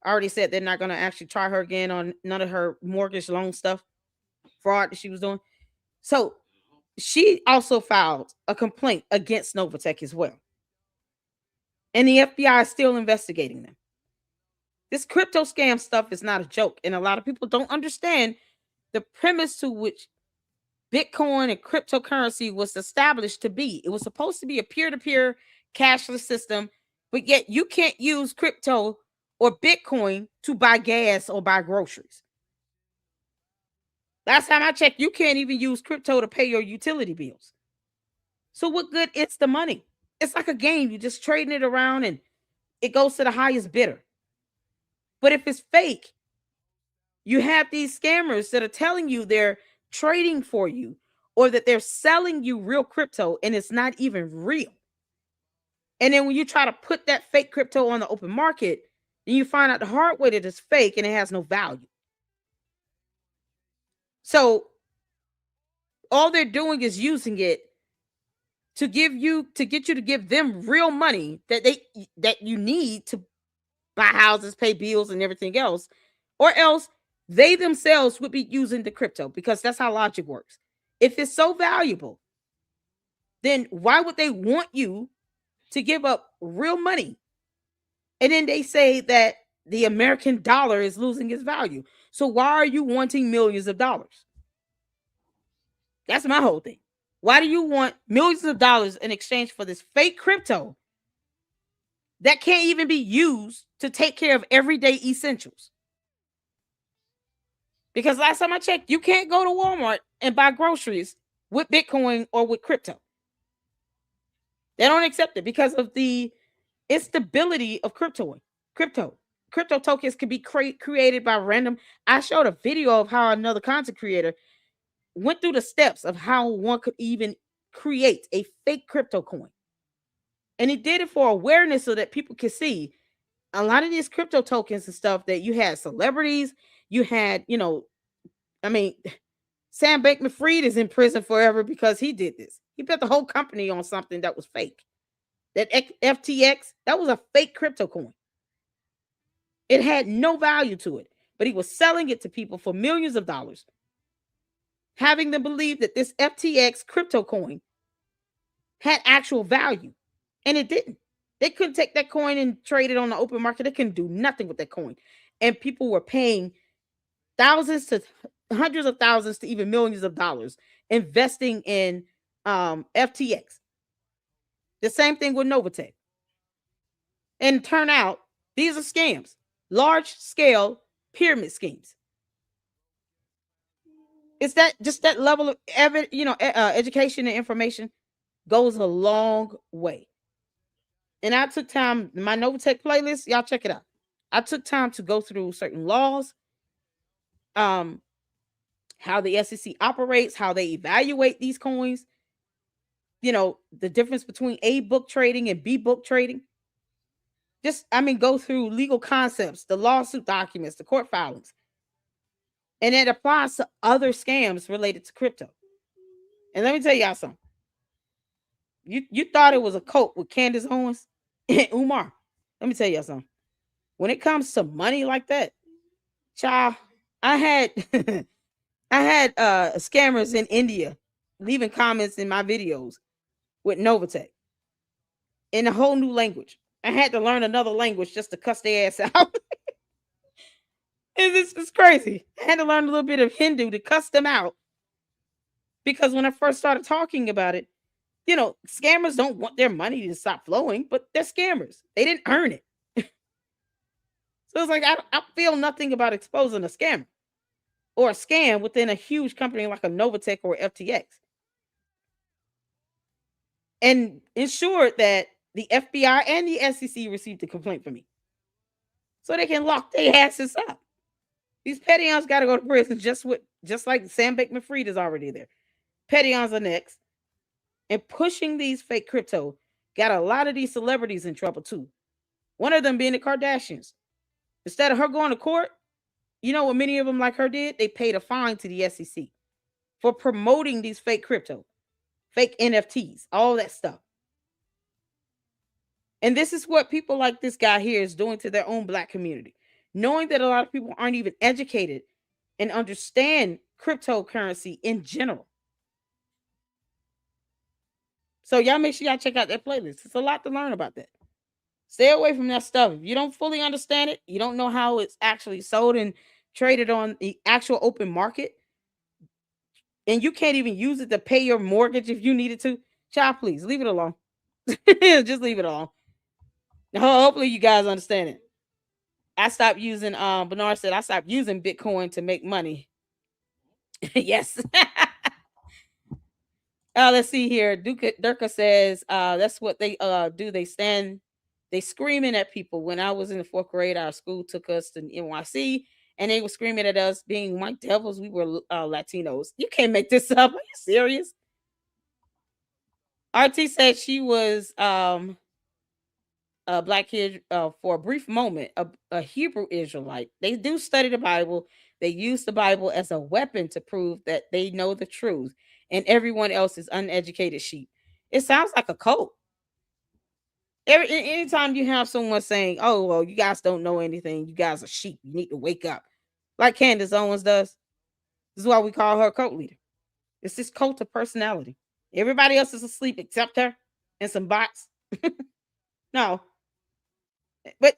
already said they're not going to actually try her again on none of her mortgage loan stuff, fraud that she was doing. So she also filed a complaint against Novatech as well. And the FBI is still investigating them. This crypto scam stuff is not a joke. And a lot of people don't understand the premise to which Bitcoin and cryptocurrency was established to be. It was supposed to be a peer-to-peer cashless system, but yet you can't use crypto or Bitcoin to buy gas or buy groceries. Last time I checked, you can't even use crypto to pay your utility bills. So what good is the money? It's like a game. You're just trading it around and it goes to the highest bidder. But if it's fake, you have these scammers that are telling you they're trading for you or that they're selling you real crypto and it's not even real. And then when you try to put that fake crypto on the open market, then you find out the hard way that it's fake and it has no value. So all they're doing is using it to get you to give them real money that you need to buy houses, pay bills, and everything else, or else they themselves would be using the crypto, because that's how logic works. If it's so valuable, then why would they want you to give up real money? And then they say that the American dollar is losing its value. So why are you wanting millions of dollars? That's my whole thing. Why do you want millions of dollars in exchange for this fake crypto that can't even be used to take care of everyday essentials? Because last time I checked, you can't go to Walmart and buy groceries with Bitcoin or with crypto. They don't accept it because of the instability of crypto. Crypto tokens can be created by random. I showed a video of how another content creator went through the steps of how one could even create a fake crypto coin. And he did it for awareness so that people could see a lot of these crypto tokens and stuff that you had celebrities, you had, Sam Bankman-Fried is in prison forever because he did this. He built the whole company on something that was fake. That FTX, that was a fake crypto coin. It had no value to it, but he was selling it to people for millions of dollars, having them believe that this FTX crypto coin had actual value, and it didn't. They couldn't take that coin and trade it on the open market. They couldn't do nothing with that coin, and people were paying thousands to hundreds of thousands to even millions of dollars investing in FTX. The same thing with Novatech. And turn out these are scams, large scale pyramid schemes. It's that just that level of education and information goes a long way. And I took time, my Novatech playlist, y'all check it out. I took time to go through certain laws, how the SEC operates, how they evaluate these coins, the difference between A book trading and B book trading. Go through legal concepts, the lawsuit documents, the court filings. And it applies to other scams related to crypto. And let me tell y'all something. You thought it was a cult with Candace Owens and Umar. Let me tell y'all something. When it comes to money like that, child, I had scammers in India leaving comments in my videos with Novatech in a whole new language. I had to learn another language just to cuss their ass out. It's crazy. I had to learn a little bit of Hindu to cuss them out. Because when I first started talking about it, scammers don't want their money to stop flowing, but they're scammers. They didn't earn it. So it's like, I feel nothing about exposing a scammer or a scam within a huge company like a Novatech or FTX. And ensured that the FBI and the SEC received a complaint from me. So they can lock their asses up. These Petions got to go to prison just like Sam Bankman-Fried is already there. Petions are next. And pushing these fake crypto got a lot of these celebrities in trouble too. One of them being the Kardashians. Instead of her going to court, you know what many of them like her did? They paid a fine to the SEC for promoting these fake crypto, fake NFTs, all that stuff. And this is what people like this guy here is doing to their own Black community. Knowing that a lot of people aren't even educated and understand cryptocurrency in general. So y'all make sure y'all check out that playlist. It's a lot to learn about that. Stay away from that stuff. If you don't fully understand it, you don't know how it's actually sold and traded on the actual open market, and you can't even use it to pay your mortgage if you needed to, child, please leave it alone. Just leave it alone. Hopefully you guys understand it. I stopped using, Bernard said, I stopped using Bitcoin to make money. Yes. Let's see here. Durka says, that's what they do. They screaming at people. When I was in the 4th grade, our school took us to NYC and they were screaming at us being white devils. We were Latinos. You can't make this up. Are you serious? RT said she was black kid for a brief moment, a Hebrew Israelite. They do study the Bible. They use the Bible as a weapon to prove that they know the truth, and everyone else is uneducated sheep. It sounds like a cult. Anytime you have someone saying, "Oh, well, you guys don't know anything. You guys are sheep. You need to wake up," like Candace Owens does. This is why we call her a cult leader. It's this cult of personality. Everybody else is asleep except her and some bots. No. But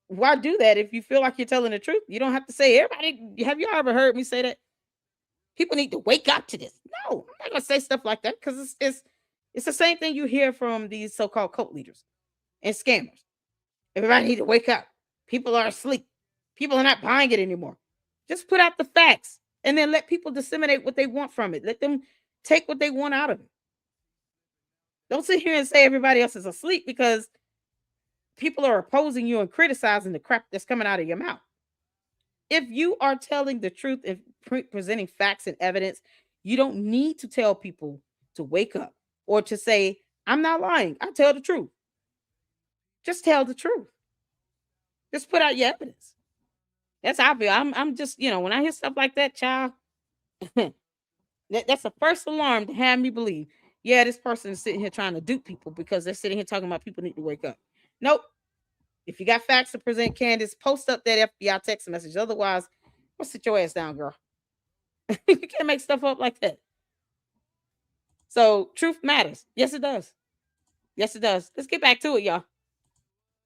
why do that if you feel like you're telling the truth? You don't have to say everybody. Have you ever heard me say that? People need to wake up to this. No, I'm not gonna say stuff like that because it's the same thing you hear from these so-called cult leaders and scammers. Everybody need to wake up. People are asleep. People are not buying it anymore. Just put out the facts and then let people disseminate what they want from it. Let them take what they want out of it. Don't sit here and say everybody else is asleep because people are opposing you and criticizing the crap that's coming out of your mouth. If you are telling the truth and presenting facts and evidence, you don't need to tell people to wake up or to say, I'm not lying. I tell the truth. Just tell the truth. Just put out your evidence. That's how I feel. I'm just, when I hear stuff like that, child, that's the first alarm to have me believe, yeah, this person is sitting here trying to dupe people because they're sitting here talking about people need to wake up. Nope. If you got facts to present, Candace, post up that FBI text message. Otherwise, go sit your ass down, girl. You can't make stuff up like that. So truth matters. Yes, it does. Yes, it does. Let's get back to it, y'all.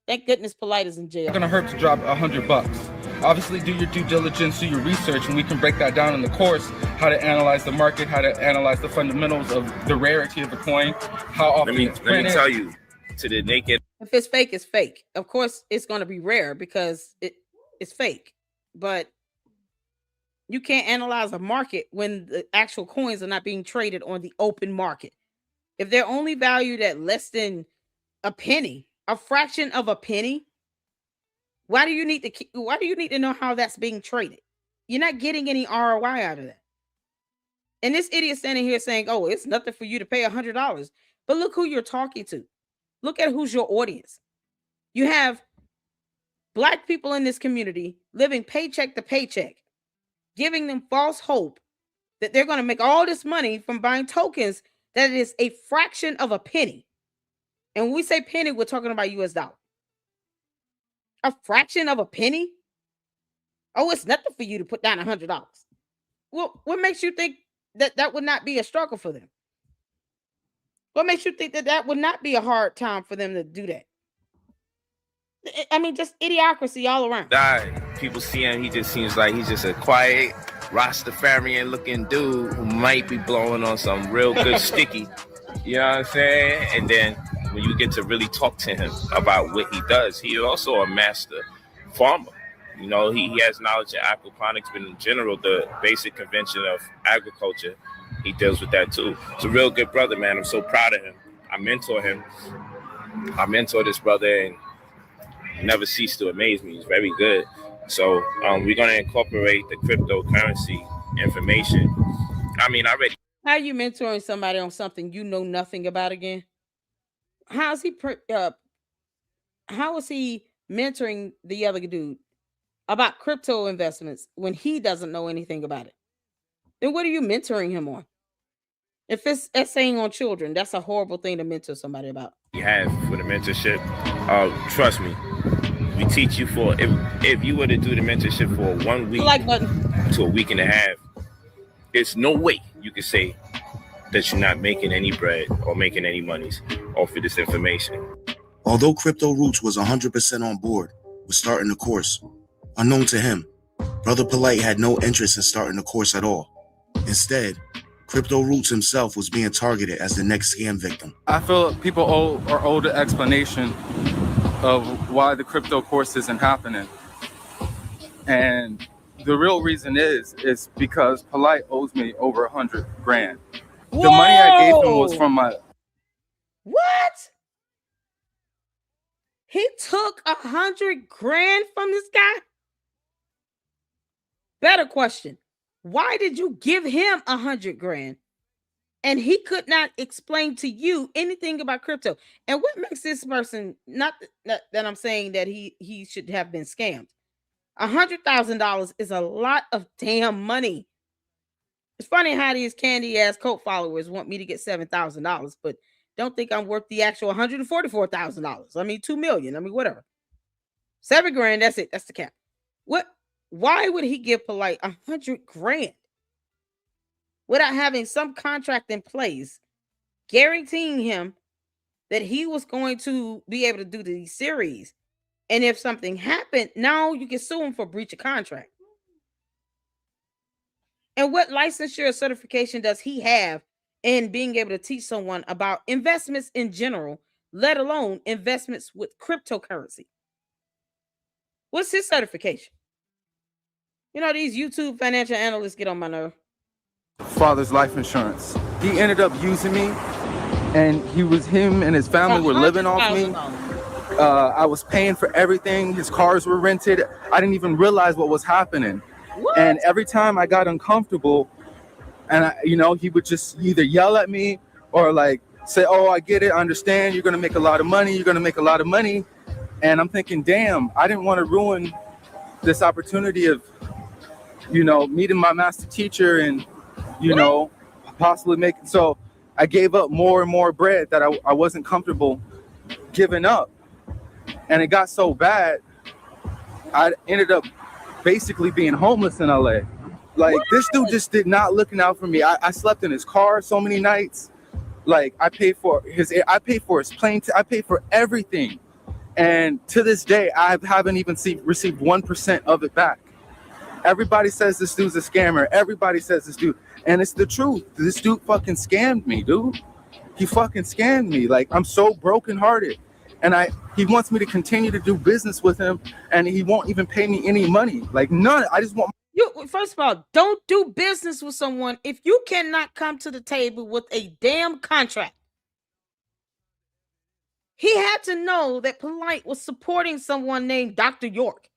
Thank goodness Polight is in jail. It's not gonna hurt to drop $100. Obviously, do your due diligence, do your research, and we can break that down in the course. How to analyze the market, how to analyze the fundamentals of the rarity of the coin, how often it's printed. Let me tell you, to the naked. If it's fake, it's fake. Of course, it's going to be rare because it's fake. But you can't analyze a market when the actual coins are not being traded on the open market. If they're only valued at less than a penny, a fraction of a penny, why do you need to know how that's being traded? You're not getting any ROI out of that. And this idiot standing here saying, "Oh, it's nothing for you to pay $100." But look who you're talking to. Look at who's your audience. You have Black people in this community living paycheck to paycheck, giving them false hope that they're going to make all this money from buying tokens that is a fraction of a penny. And when we say penny, we're talking about US dollar. A fraction of a penny? Oh, it's nothing for you to put down $100. Well, what makes you think that would not be a struggle for them? What makes you think that would not be a hard time for them to do that? I mean, just idiocracy all around. People see him, he just seems like he's just a quiet, Rastafarian looking dude who might be blowing on some real good sticky. You know what I'm saying? And then when you get to really talk to him about what he does, he is also a master farmer. You know, he has knowledge in aquaponics, but in general, the basic convention of agriculture, he deals with that too. He's a real good brother, man. I'm so proud of him. I mentor him. I mentor this brother and never cease to amaze me. He's very good. So we're going to incorporate the cryptocurrency information. I mean, How are you mentoring somebody on something you know nothing about again? How is he mentoring the other dude about crypto investments when he doesn't know anything about it? Then what are you mentoring him on? If it's essaying on children, that's a horrible thing to mentor somebody about. You have for the mentorship, trust me, we teach you for, if you were to do the mentorship for 1 week to a week and a half, there's no way you could say that you're not making any bread or making any monies off of this information. Although Crypto Roots was 100% on board with starting the course, unknown to him, Brother Polight had no interest in starting the course at all. Instead, Crypto Roots himself was being targeted as the next scam victim. I feel people are owed an explanation of why the crypto course isn't happening. And the real reason is because Polight owes me over $100,000. The money I gave him was from my... What? He took $100,000 from this guy? Better question. Why did you give him $100,000? And he could not explain to you anything about crypto. And what makes this person, not that I'm saying that he should have been scammed. $100,000 is a lot of damn money. It's funny how these candy ass cult followers want me to get $7,000, but don't think I'm worth the actual $144,000. I mean, $2 million. I mean, whatever. $7,000. That's it. That's the cap. What? Why would he give Polight $100,000 without having some contract in place guaranteeing him that he was going to be able to do these series? And if something happened, now you can sue him for breach of contract. And what licensure or certification does he have in being able to teach someone about investments in general, let alone investments with cryptocurrency? What's his certification? You know, these YouTube financial analysts get on my nerve. Father's life insurance. He ended up using me, and him and his family were living off me. I was paying for everything. His cars were rented. I didn't even realize what was happening. What? And every time I got uncomfortable, and he would just either yell at me or like say, "Oh, I get it, I understand. You're gonna make a lot of money. You're gonna make a lot of money." And I'm thinking, damn, I didn't want to ruin this opportunity of, meeting my master teacher and, possibly making. So I gave up more and more bread that I wasn't comfortable giving up. And it got so bad, I ended up basically being homeless in LA. Like, what? This dude just did not looking out for me. I slept in his car so many nights. Like, I paid for his plane. I paid for everything. And to this day, I haven't even received 1% of it back. Everybody says this dude's a scammer. Everybody says this dude. And it's the truth. This dude fucking scammed me, dude. He fucking scammed me. Like, I'm so brokenhearted. And he wants me to continue to do business with him, and he won't even pay me any money. Like, none. I just want you. First of all, don't do business with someone if you cannot come to the table with a damn contract. He had to know that Polight was supporting someone named Dr. York.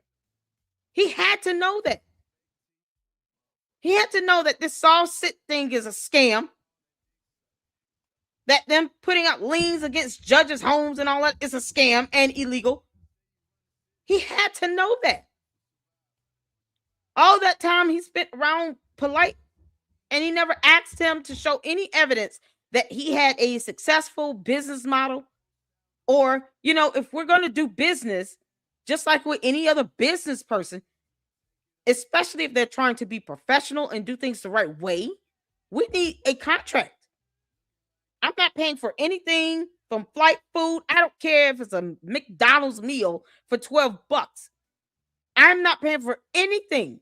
He had to know that. He had to know that this Saul Sit thing is a scam. That them putting out liens against judges' homes and all that is a scam and illegal. He had to know that. All that time he spent around Polight, and he never asked him to show any evidence that he had a successful business model. Or, if we're going to do business, just like with any other business person, especially if they're trying to be professional and do things the right way, we need a contract. I'm not paying for anything from flight food. I don't care if it's a McDonald's meal for $12. I'm not paying for anything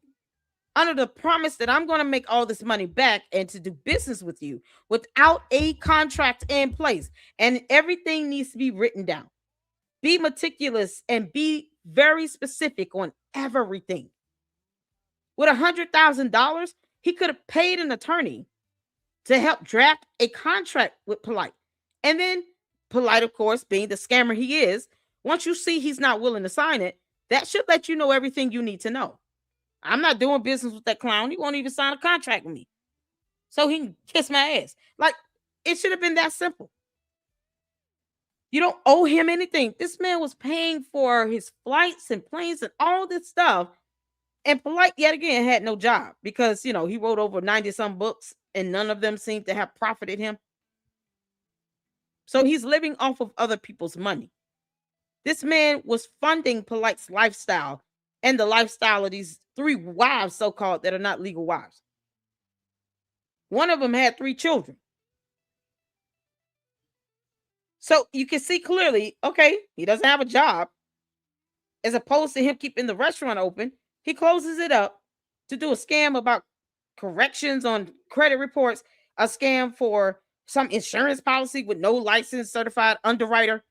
under the promise that I'm going to make all this money back and to do business with you without a contract in place. And everything needs to be written down. Be meticulous and be very specific on everything. With $100,000, he could have paid an attorney to help draft a contract with Polight. And then Polight, of course, being the scammer he is, once you see he's not willing to sign it, that should let you know everything you need to know. I'm not doing business with that clown. He won't even sign a contract with me. So he can kiss my ass. Like, it should have been that simple. You don't owe him anything. This man was paying for his flights and planes and all this stuff. And Polight, yet again, had no job because, he wrote over 90-some books and none of them seemed to have profited him. So he's living off of other people's money. This man was funding Polight's lifestyle and the lifestyle of these 3 wives, so-called, that are not legal wives. One of them had 3 children. So you can see clearly, okay, he doesn't have a job. As opposed to him keeping the restaurant open, he closes it up to do a scam about corrections on credit reports, a scam for some insurance policy with no licensed certified underwriter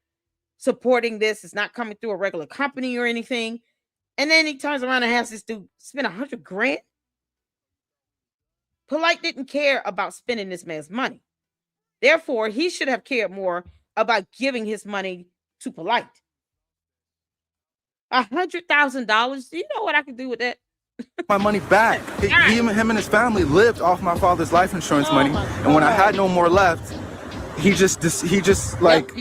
supporting this. It's not coming through a regular company or anything. And then he turns around and has this dude spend $100,000. Polight didn't care about spending this man's money. Therefore, he should have cared more about giving his money to Polight. $100,000. Do you know what I could do with that? my money back. Him and his family lived off my father's life insurance money, and when I had no more left, he just like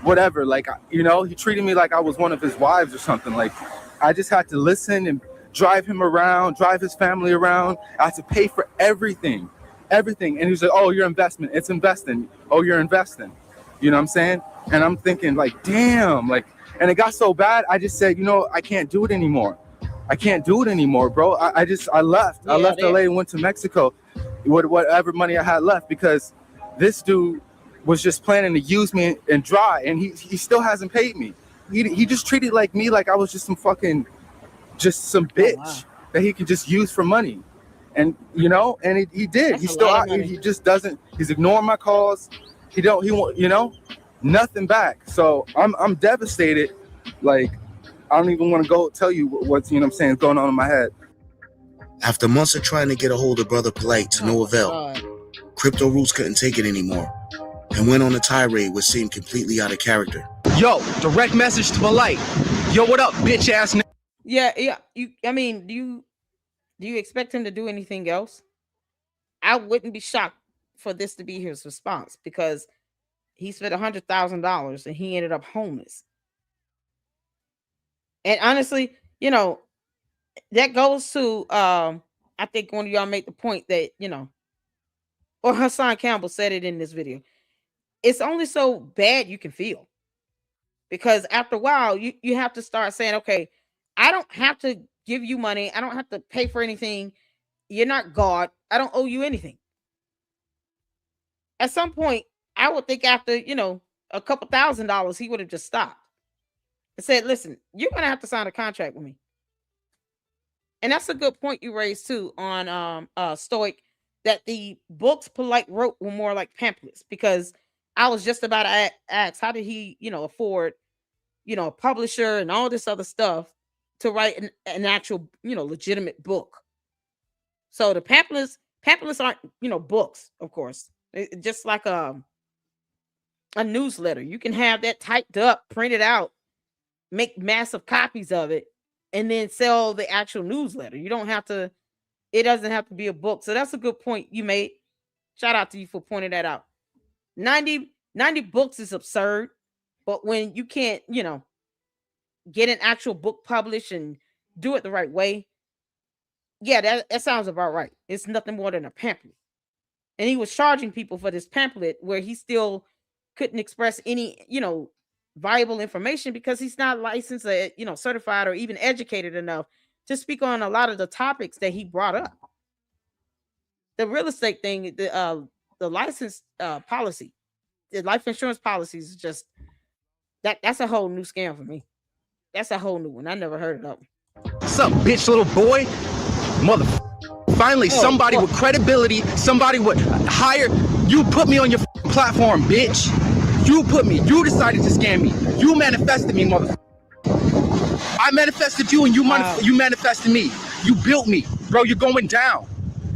whatever, like, you know, he treated me like I was one of his wives or something. Like, I just had to listen and drive him around, drive his family around. I had to pay for everything, and he was like, "Oh, your investment, it's investing. Oh, you're investing." You know what I'm saying? And I'm thinking, like, damn, like, and it got so bad. I just said, you know, I can't do it anymore. I can't do it anymore, bro. I left. I left LA and went to Mexico with whatever money I had left, because this dude was just planning to use me and dry, and he still hasn't paid me. He just treated me like I was just some bitch that he could just use for money. And you know, and he did. He's still out here. He just doesn't. He's ignoring my calls. He won't, you know, nothing back. So I'm devastated. Like, I don't even want to go tell you what's, you know what I'm saying, going on in my head. After months of trying to get a hold of Brother Polight to no avail, Crypto Roots couldn't take it anymore and went on a tirade which seemed completely out of character. Yo, direct message to Polight. Yo, what up, bitch ass nigga? Yeah. I mean, do you expect him to do anything else? I wouldn't be shocked for this to be his response, because he spent $100,000 and he ended up homeless. And honestly, you know, that goes to I think one of y'all made the point that, you know, or Hassan Campbell said it in this video. It's only so bad you can feel, because after a while you have to start saying, okay, I don't have to give you money. I don't have to pay for anything. You're not God. I don't owe you anything. At some point, I would think after, you know, a couple $1,000s, he would have just stopped and said, listen, you're going to have to sign a contract with me. And that's a good point you raised too on Stoic, that the books Polight wrote were more like pamphlets, because I was just about to ask, how did he, you know, afford, you know, a publisher and all this other stuff to write an actual, you know, legitimate book. So the pamphlets aren't, you know, books, of course. It's just like a newsletter. You can have that typed up, printed out, make massive copies of it, and then sell the actual newsletter. You don't have to, it doesn't have to be a book. So that's a good point you made. Shout out to you for pointing that out. 90 books is absurd, but when you can't, you know, get an actual book published and do it the right way, yeah, that sounds about right. It's nothing more than a pamphlet. And he was charging people for this pamphlet where he still couldn't express any, you know, viable information, because he's not licensed, you know, certified or even educated enough to speak on a lot of the topics that he brought up. The real estate thing, the license policy, the life insurance policies is just that's a whole new scam for me. That's a whole new one. I never heard of that one. What's up, bitch, little boy? Mother. Finally, somebody with credibility, somebody with higher. You put me on your platform, bitch. You decided to scam me. You manifested me, mother. I manifested you, and you manifested me. You built me, bro. You're going down.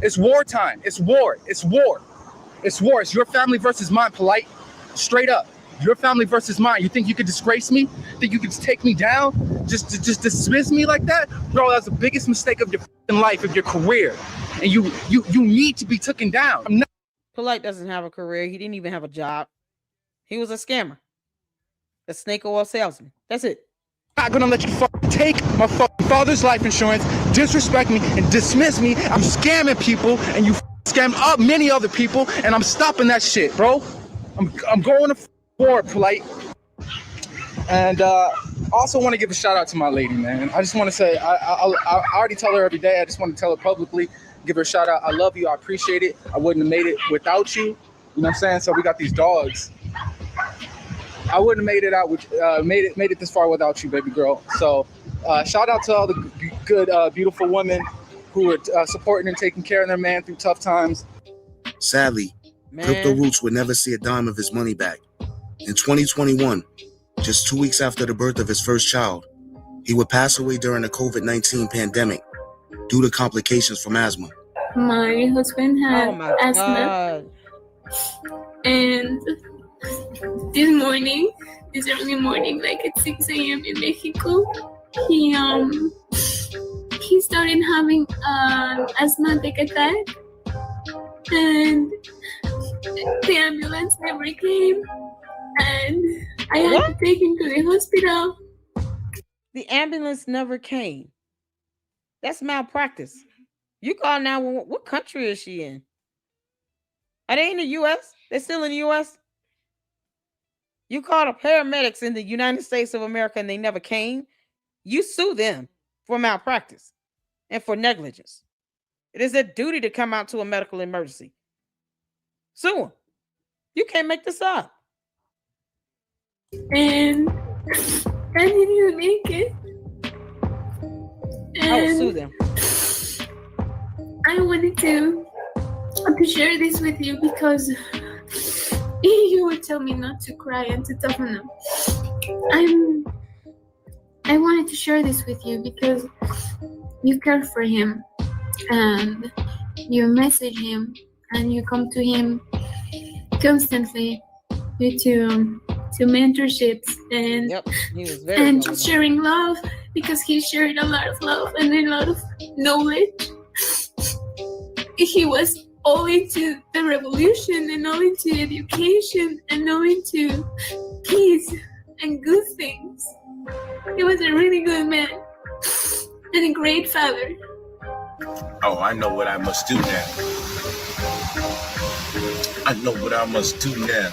It's wartime. It's war. It's war. It's war. It's your family versus mine, Polight. Straight up. Your family versus mine. You think you could disgrace me? Think you could take me down? Just dismiss me like that? Bro, that's the biggest mistake of your life, of your career. And you need to be taken down. Polight doesn't have a career. He didn't even have a job. He was a scammer. A snake oil salesman. That's it. I'm not gonna let you take my father's life insurance, disrespect me, and dismiss me. I'm scamming people, and you scam up many other people, and I'm stopping that shit, bro. I'm going to war, Polight. And also want to give a shout out to my lady, man. I just want to say, I already tell her every day. I just want to tell her publicly, give her a shout out. I love you. I appreciate it. I wouldn't have made it without you. You know what I'm saying? So we got these dogs. I wouldn't have made it out with made it this far without you, baby girl. So shout out to all the good, beautiful women who are supporting and taking care of their man through tough times. Sadly, Crypto Roots would never see a dime of his money back. In 2021, just 2 weeks after the birth of his first child, he would pass away during the COVID-19 pandemic due to complications from asthma. My husband had asthma. And this early morning, like at 6 a.m. in Mexico, he he started having an asthmatic attack, and the ambulance never came, and I had to take him to the hospital. The ambulance never came. That's malpractice. You call 911. What country is she in? Are they in the U.S.? They're still in the U.S.? You call the paramedics in the United States of America and they never came? You sue them for malpractice and for negligence. It is their duty to come out to a medical emergency. Sue them. You can't make this up. And I didn't make it. And I will sue them. I wanted to share this with you because you would tell me not to cry and to toughen up. I wanted to share this with you because you care for him and you message him and you come to him constantly due to mentorships and and just sharing love, because he shared a lot of love and a lot of knowledge. He was all into the revolution and all into education and all into peace and good things. He was a really good man and a great father. Oh, I know what I must do now. I know what I must do now.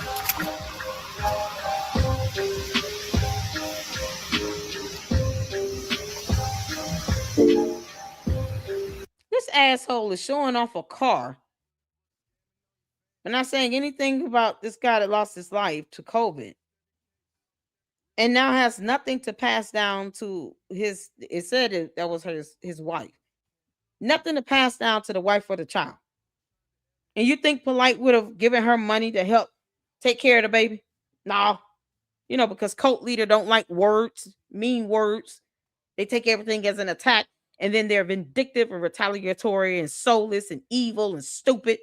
This asshole is showing off a car. I'm not saying anything about this guy that lost his life to COVID and now has nothing to pass down to his, it said that was his wife. Nothing to pass down to the wife or the child. And you think Polight would have given her money to help take care of the baby? No. You know, because cult leader don't like words, mean words. They take everything as an attack, and then they're vindictive and retaliatory and soulless and evil and stupid.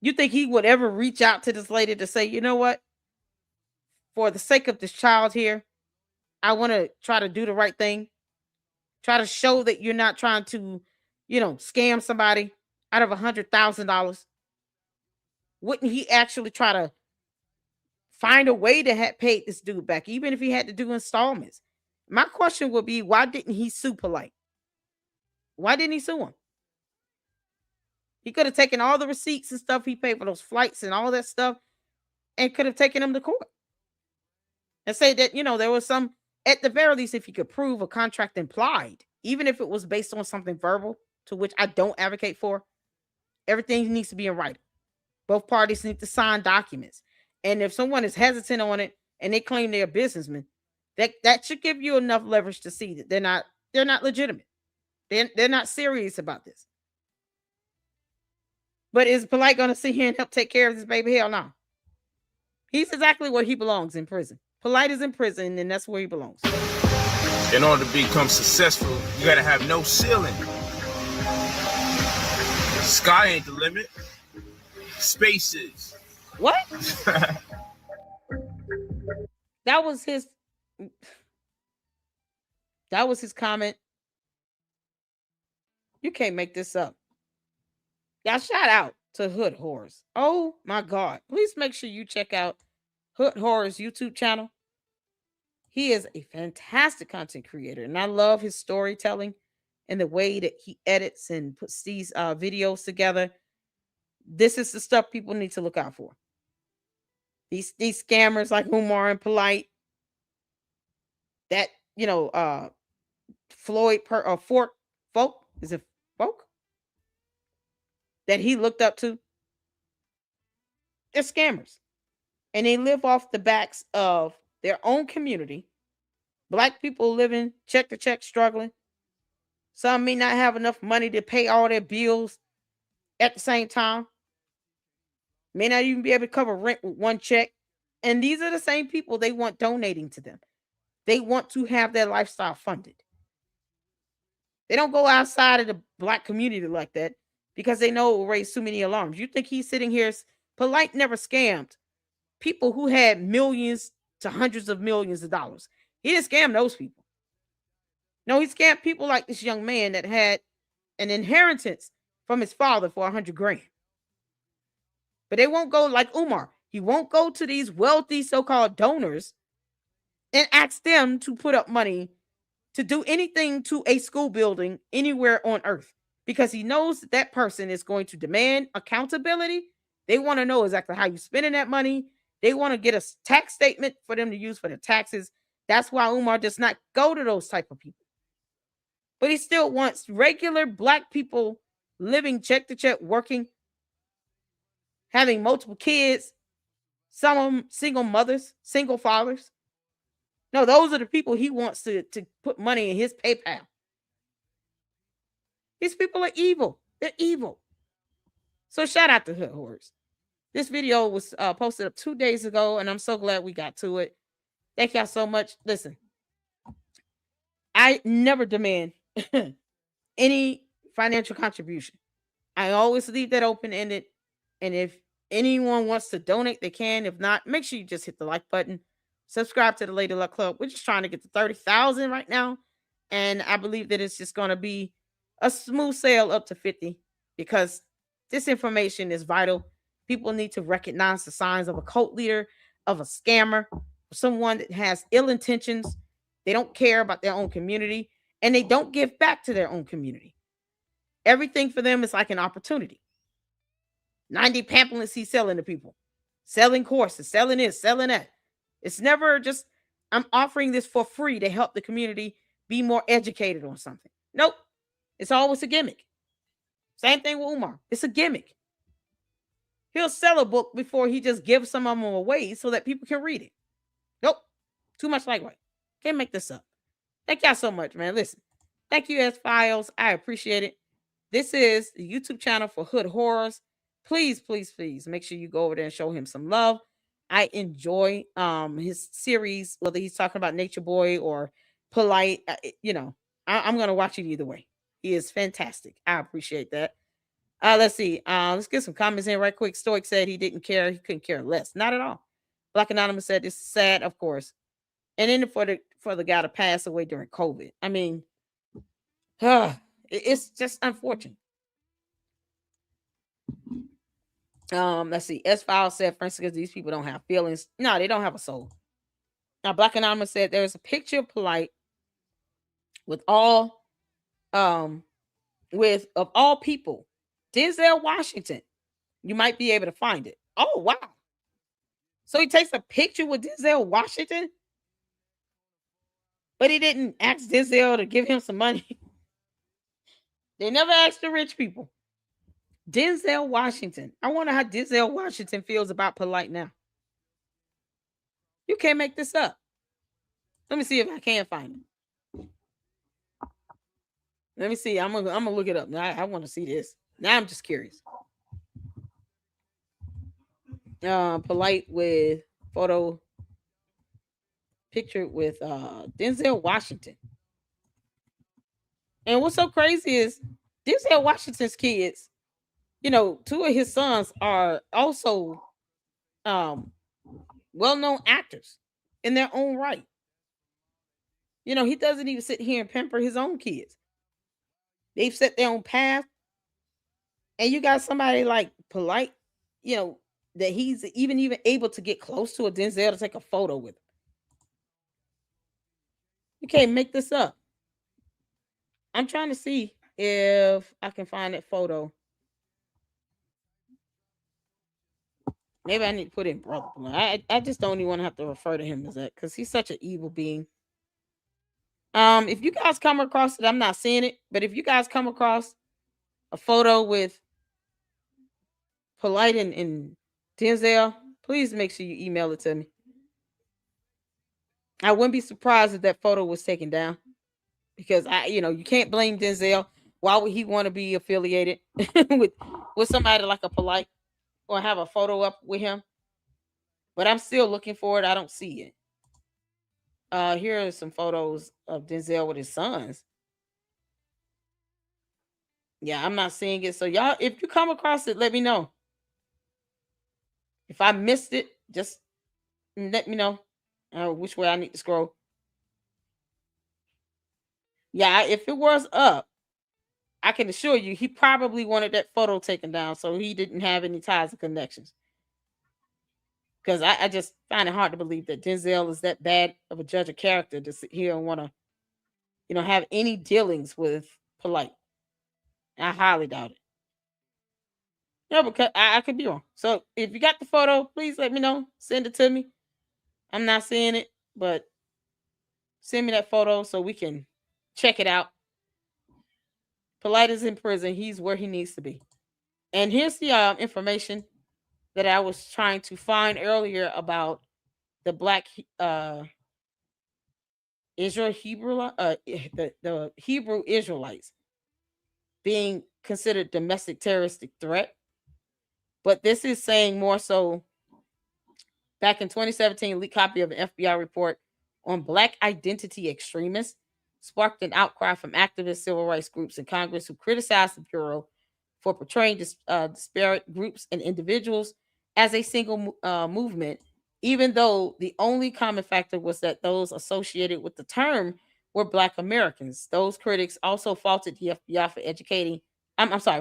You think he would ever reach out to this lady to say, you know what? For the sake of this child here, I want to try to do the right thing. Try to show that you're not trying to, scam somebody out of $100,000. Wouldn't he actually try to find a way to have paid this dude back, even if he had to do installments? My question would be, why didn't he sue Polight? Why didn't he sue him? He could have taken all the receipts and stuff he paid for those flights and all that stuff and could have taken him to court and say that, there was some, at the very least, if he could prove a contract implied, even if it was based on something verbal, to which I don't advocate for, everything needs to be in writing. Both parties need to sign documents. And if someone is hesitant on it and they claim they're a businessman, that should give you enough leverage to see that they're not legitimate. They're not serious about this. But is Polight going to sit here and help take care of this baby? Hell no. He's exactly where he belongs, in prison. Polight is in prison, and that's where he belongs. In order to become successful, you got to have no ceiling. Sky ain't the limit. Space is. What? That was his comment. You can't make this up. Y'all, shout out to Hood Horrors. Oh my God. Please make sure you check out Hood Horrors YouTube channel. He is a fantastic content creator, and I love his storytelling and the way that he edits and puts these videos together. This is the stuff people need to look out for. These scammers like Umar and Polight, that, Floyd Folk, is it Folk? That he looked up to. They're scammers. And they live off the backs of their own community. Black people living check to check, struggling. Some may not have enough money to pay all their bills at the same time. May not even be able to cover rent with one check. And these are the same people they want donating to them. They want to have their lifestyle funded. They don't go outside of the Black community like that because they know it will raise too many alarms. You think he's sitting here? Polight never scammed people who had millions to hundreds of millions of dollars. He didn't scam those people. No, he scammed people like this young man that had an inheritance from his father for $100,000. But they won't go like Umar. He won't go to these wealthy so-called donors and ask them to put up money to do anything to a school building anywhere on earth, because he knows that person is going to demand accountability. They want to know exactly how you're spending that money. They want to get a tax statement for them to use for their taxes. That's why Umar does not go to those type of people. But he still wants regular black people living check to check, working, having multiple kids, some of them single mothers, single fathers. No, those are the people he wants to put money in his PayPal. These people are evil. They're evil. So shout out to Hood Horrors. This video was posted up 2 days ago, and I'm so glad we got to it. Thank y'all so much. Listen, I never demand any financial contribution. I always leave that open-ended. And if anyone wants to donate, they can. If not, make sure you just hit the like button. Subscribe to the Lady Luck Club. We're just trying to get to 30,000 right now. And I believe that it's just going to be a smooth sail up to 50, because this information is vital. People need to recognize the signs of a cult leader, of a scammer, someone that has ill intentions. They don't care about their own community, and they don't give back to their own community. Everything for them is like an opportunity. 90 pamphlets he's selling to people, selling courses, selling this, selling that. It's never just, I'm offering this for free to help the community be more educated on something. Nope. It's always a gimmick. Same thing with Umar. It's a gimmick. He'll sell a book before he just gives some of them away so that people can read it. Nope. Too much lightweight. Can't make this up. Thank y'all so much, man. Listen. Thank you, S-Files. I appreciate it. This is the YouTube channel for Hood Horrors. Please, please, please make sure you go over there and show him some love. I enjoy his series, whether he's talking about Nature Boy or Polight. I'm going to watch it either way. He is fantastic. I appreciate that. Let's see. Let's get some comments in right quick. Stoic said he didn't care. He couldn't care less. Not at all. Black Anonymous said it's sad, of course. And then for the guy to pass away during COVID. I mean, it's just unfortunate. Let's see. S-File said, for instance, these people don't have feelings. No, they don't have a soul. Now, Black Anonymous said there's a picture of Polight with of all people, Denzel Washington. You might be able to find it. Oh, wow. So he takes a picture with Denzel Washington, but he didn't ask Denzel to give him some money. They never asked the rich people. Denzel Washington. I wonder how Denzel Washington feels about Polight now. You can't make this up. Let me see if I can find it. Let me see. I'm gonna look it up. I want to see this. Now I'm just curious. Polight with photo picture with Denzel Washington. And what's so crazy is Denzel Washington's kids, two of his sons are also well-known actors in their own right. He doesn't even sit here and pamper his own kids. They've set their own path. And you got somebody like Polight, that he's even able to get close to a Denzel to take a photo with him. You can't make this up. I'm trying to see if I can find that photo. Maybe I need to put in brother. I just don't even want to have to refer to him as that, because he's such an evil being. If you guys come across it, I'm not seeing it, but if you guys come across a photo with Polight and Denzel, please make sure you email it to me. I wouldn't be surprised if that photo was taken down, because you can't blame Denzel. Why would he want to be affiliated with somebody like a Polight or have a photo up with him? But I'm still looking for it. I don't see it. Here are some photos of Denzel with his sons. Yeah, I'm not seeing it. So y'all, if you come across it, let me know. If I missed it, just let me know which way I need to scroll. Yeah, if it was up, I can assure you he probably wanted that photo taken down so he didn't have any ties and connections. Because I just find it hard to believe that Denzel is that bad of a judge of character to sit here and want to, have any dealings with Polight. I highly doubt it. No, because I could be wrong. So if you got the photo, please let me know. Send it to me. I'm not seeing it, but send me that photo so we can check it out. Polight is in prison. He's where he needs to be. And here's the information that I was trying to find earlier about the black Israel Hebrew the Hebrew Israelites being considered domestic terroristic threat. But this is saying more so back in 2017, leaked copy of an FBI report on black identity extremists sparked an outcry from activist civil rights groups in Congress who criticized the Bureau for portraying disparate groups and individuals as a single movement, even though the only common factor was that those associated with the term were Black Americans. Those critics also faulted the FBI for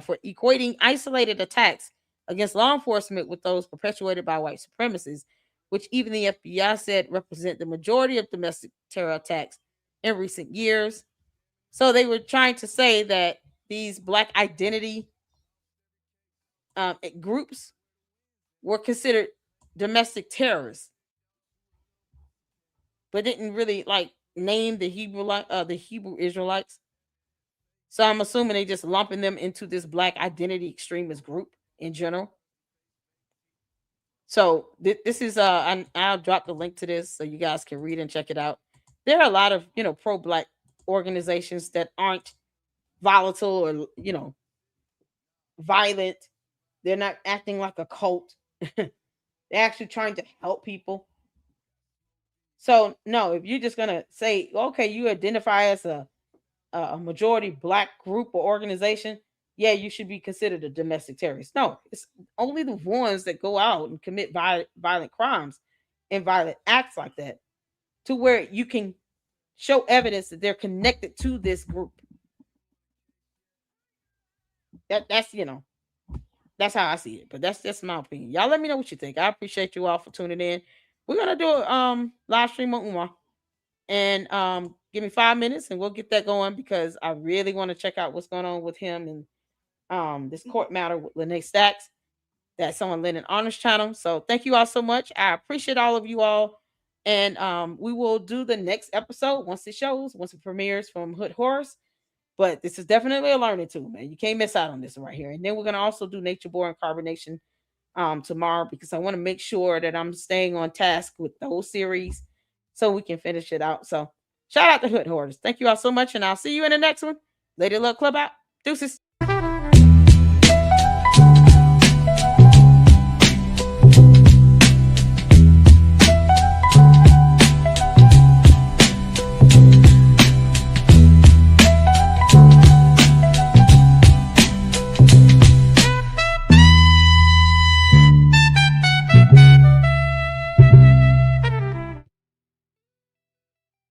for equating isolated attacks against law enforcement with those perpetuated by white supremacists, which even the FBI said represent the majority of domestic terror attacks in recent years. So they were trying to say that these black identity groups were considered domestic terrorists, but didn't really name the Hebrew Israelites. So I'm assuming they just lumping them into this black identity extremist group in general. So this is I'll drop the link to this so you guys can read and check it out. There are a lot of pro-black organizations that aren't volatile or violent. They're not acting like a cult. They're actually trying to help people. So no, if you're just gonna say, okay, you identify as a majority black group or organization, yeah, you should be considered a domestic terrorist. No, it's only the ones that go out and commit violent crimes and violent acts like that, to where you can show evidence that they're connected to this group. That's how I see it. But that's just my opinion. Y'all let me know what you think. I appreciate you all for tuning in. We're gonna do a live stream on Umar. And give me 5 minutes and we'll get that going, because I really want to check out what's going on with him and this court matter with Lene Stacks. That's on Lennon Honors channel. So thank you all so much. I appreciate all of you all. And we will do the next episode once it premieres from Hood Horrors. But this is definitely a learning tool, man. You can't miss out on this right here. And then we're gonna also do Nature Boy and Carbonation tomorrow, because I want to make sure that I'm staying on task with those series so we can finish it out. So shout out to Hood Hoarders. Thank you all so much, and I'll see you in the next one. Lady Luck Club out. Deuces.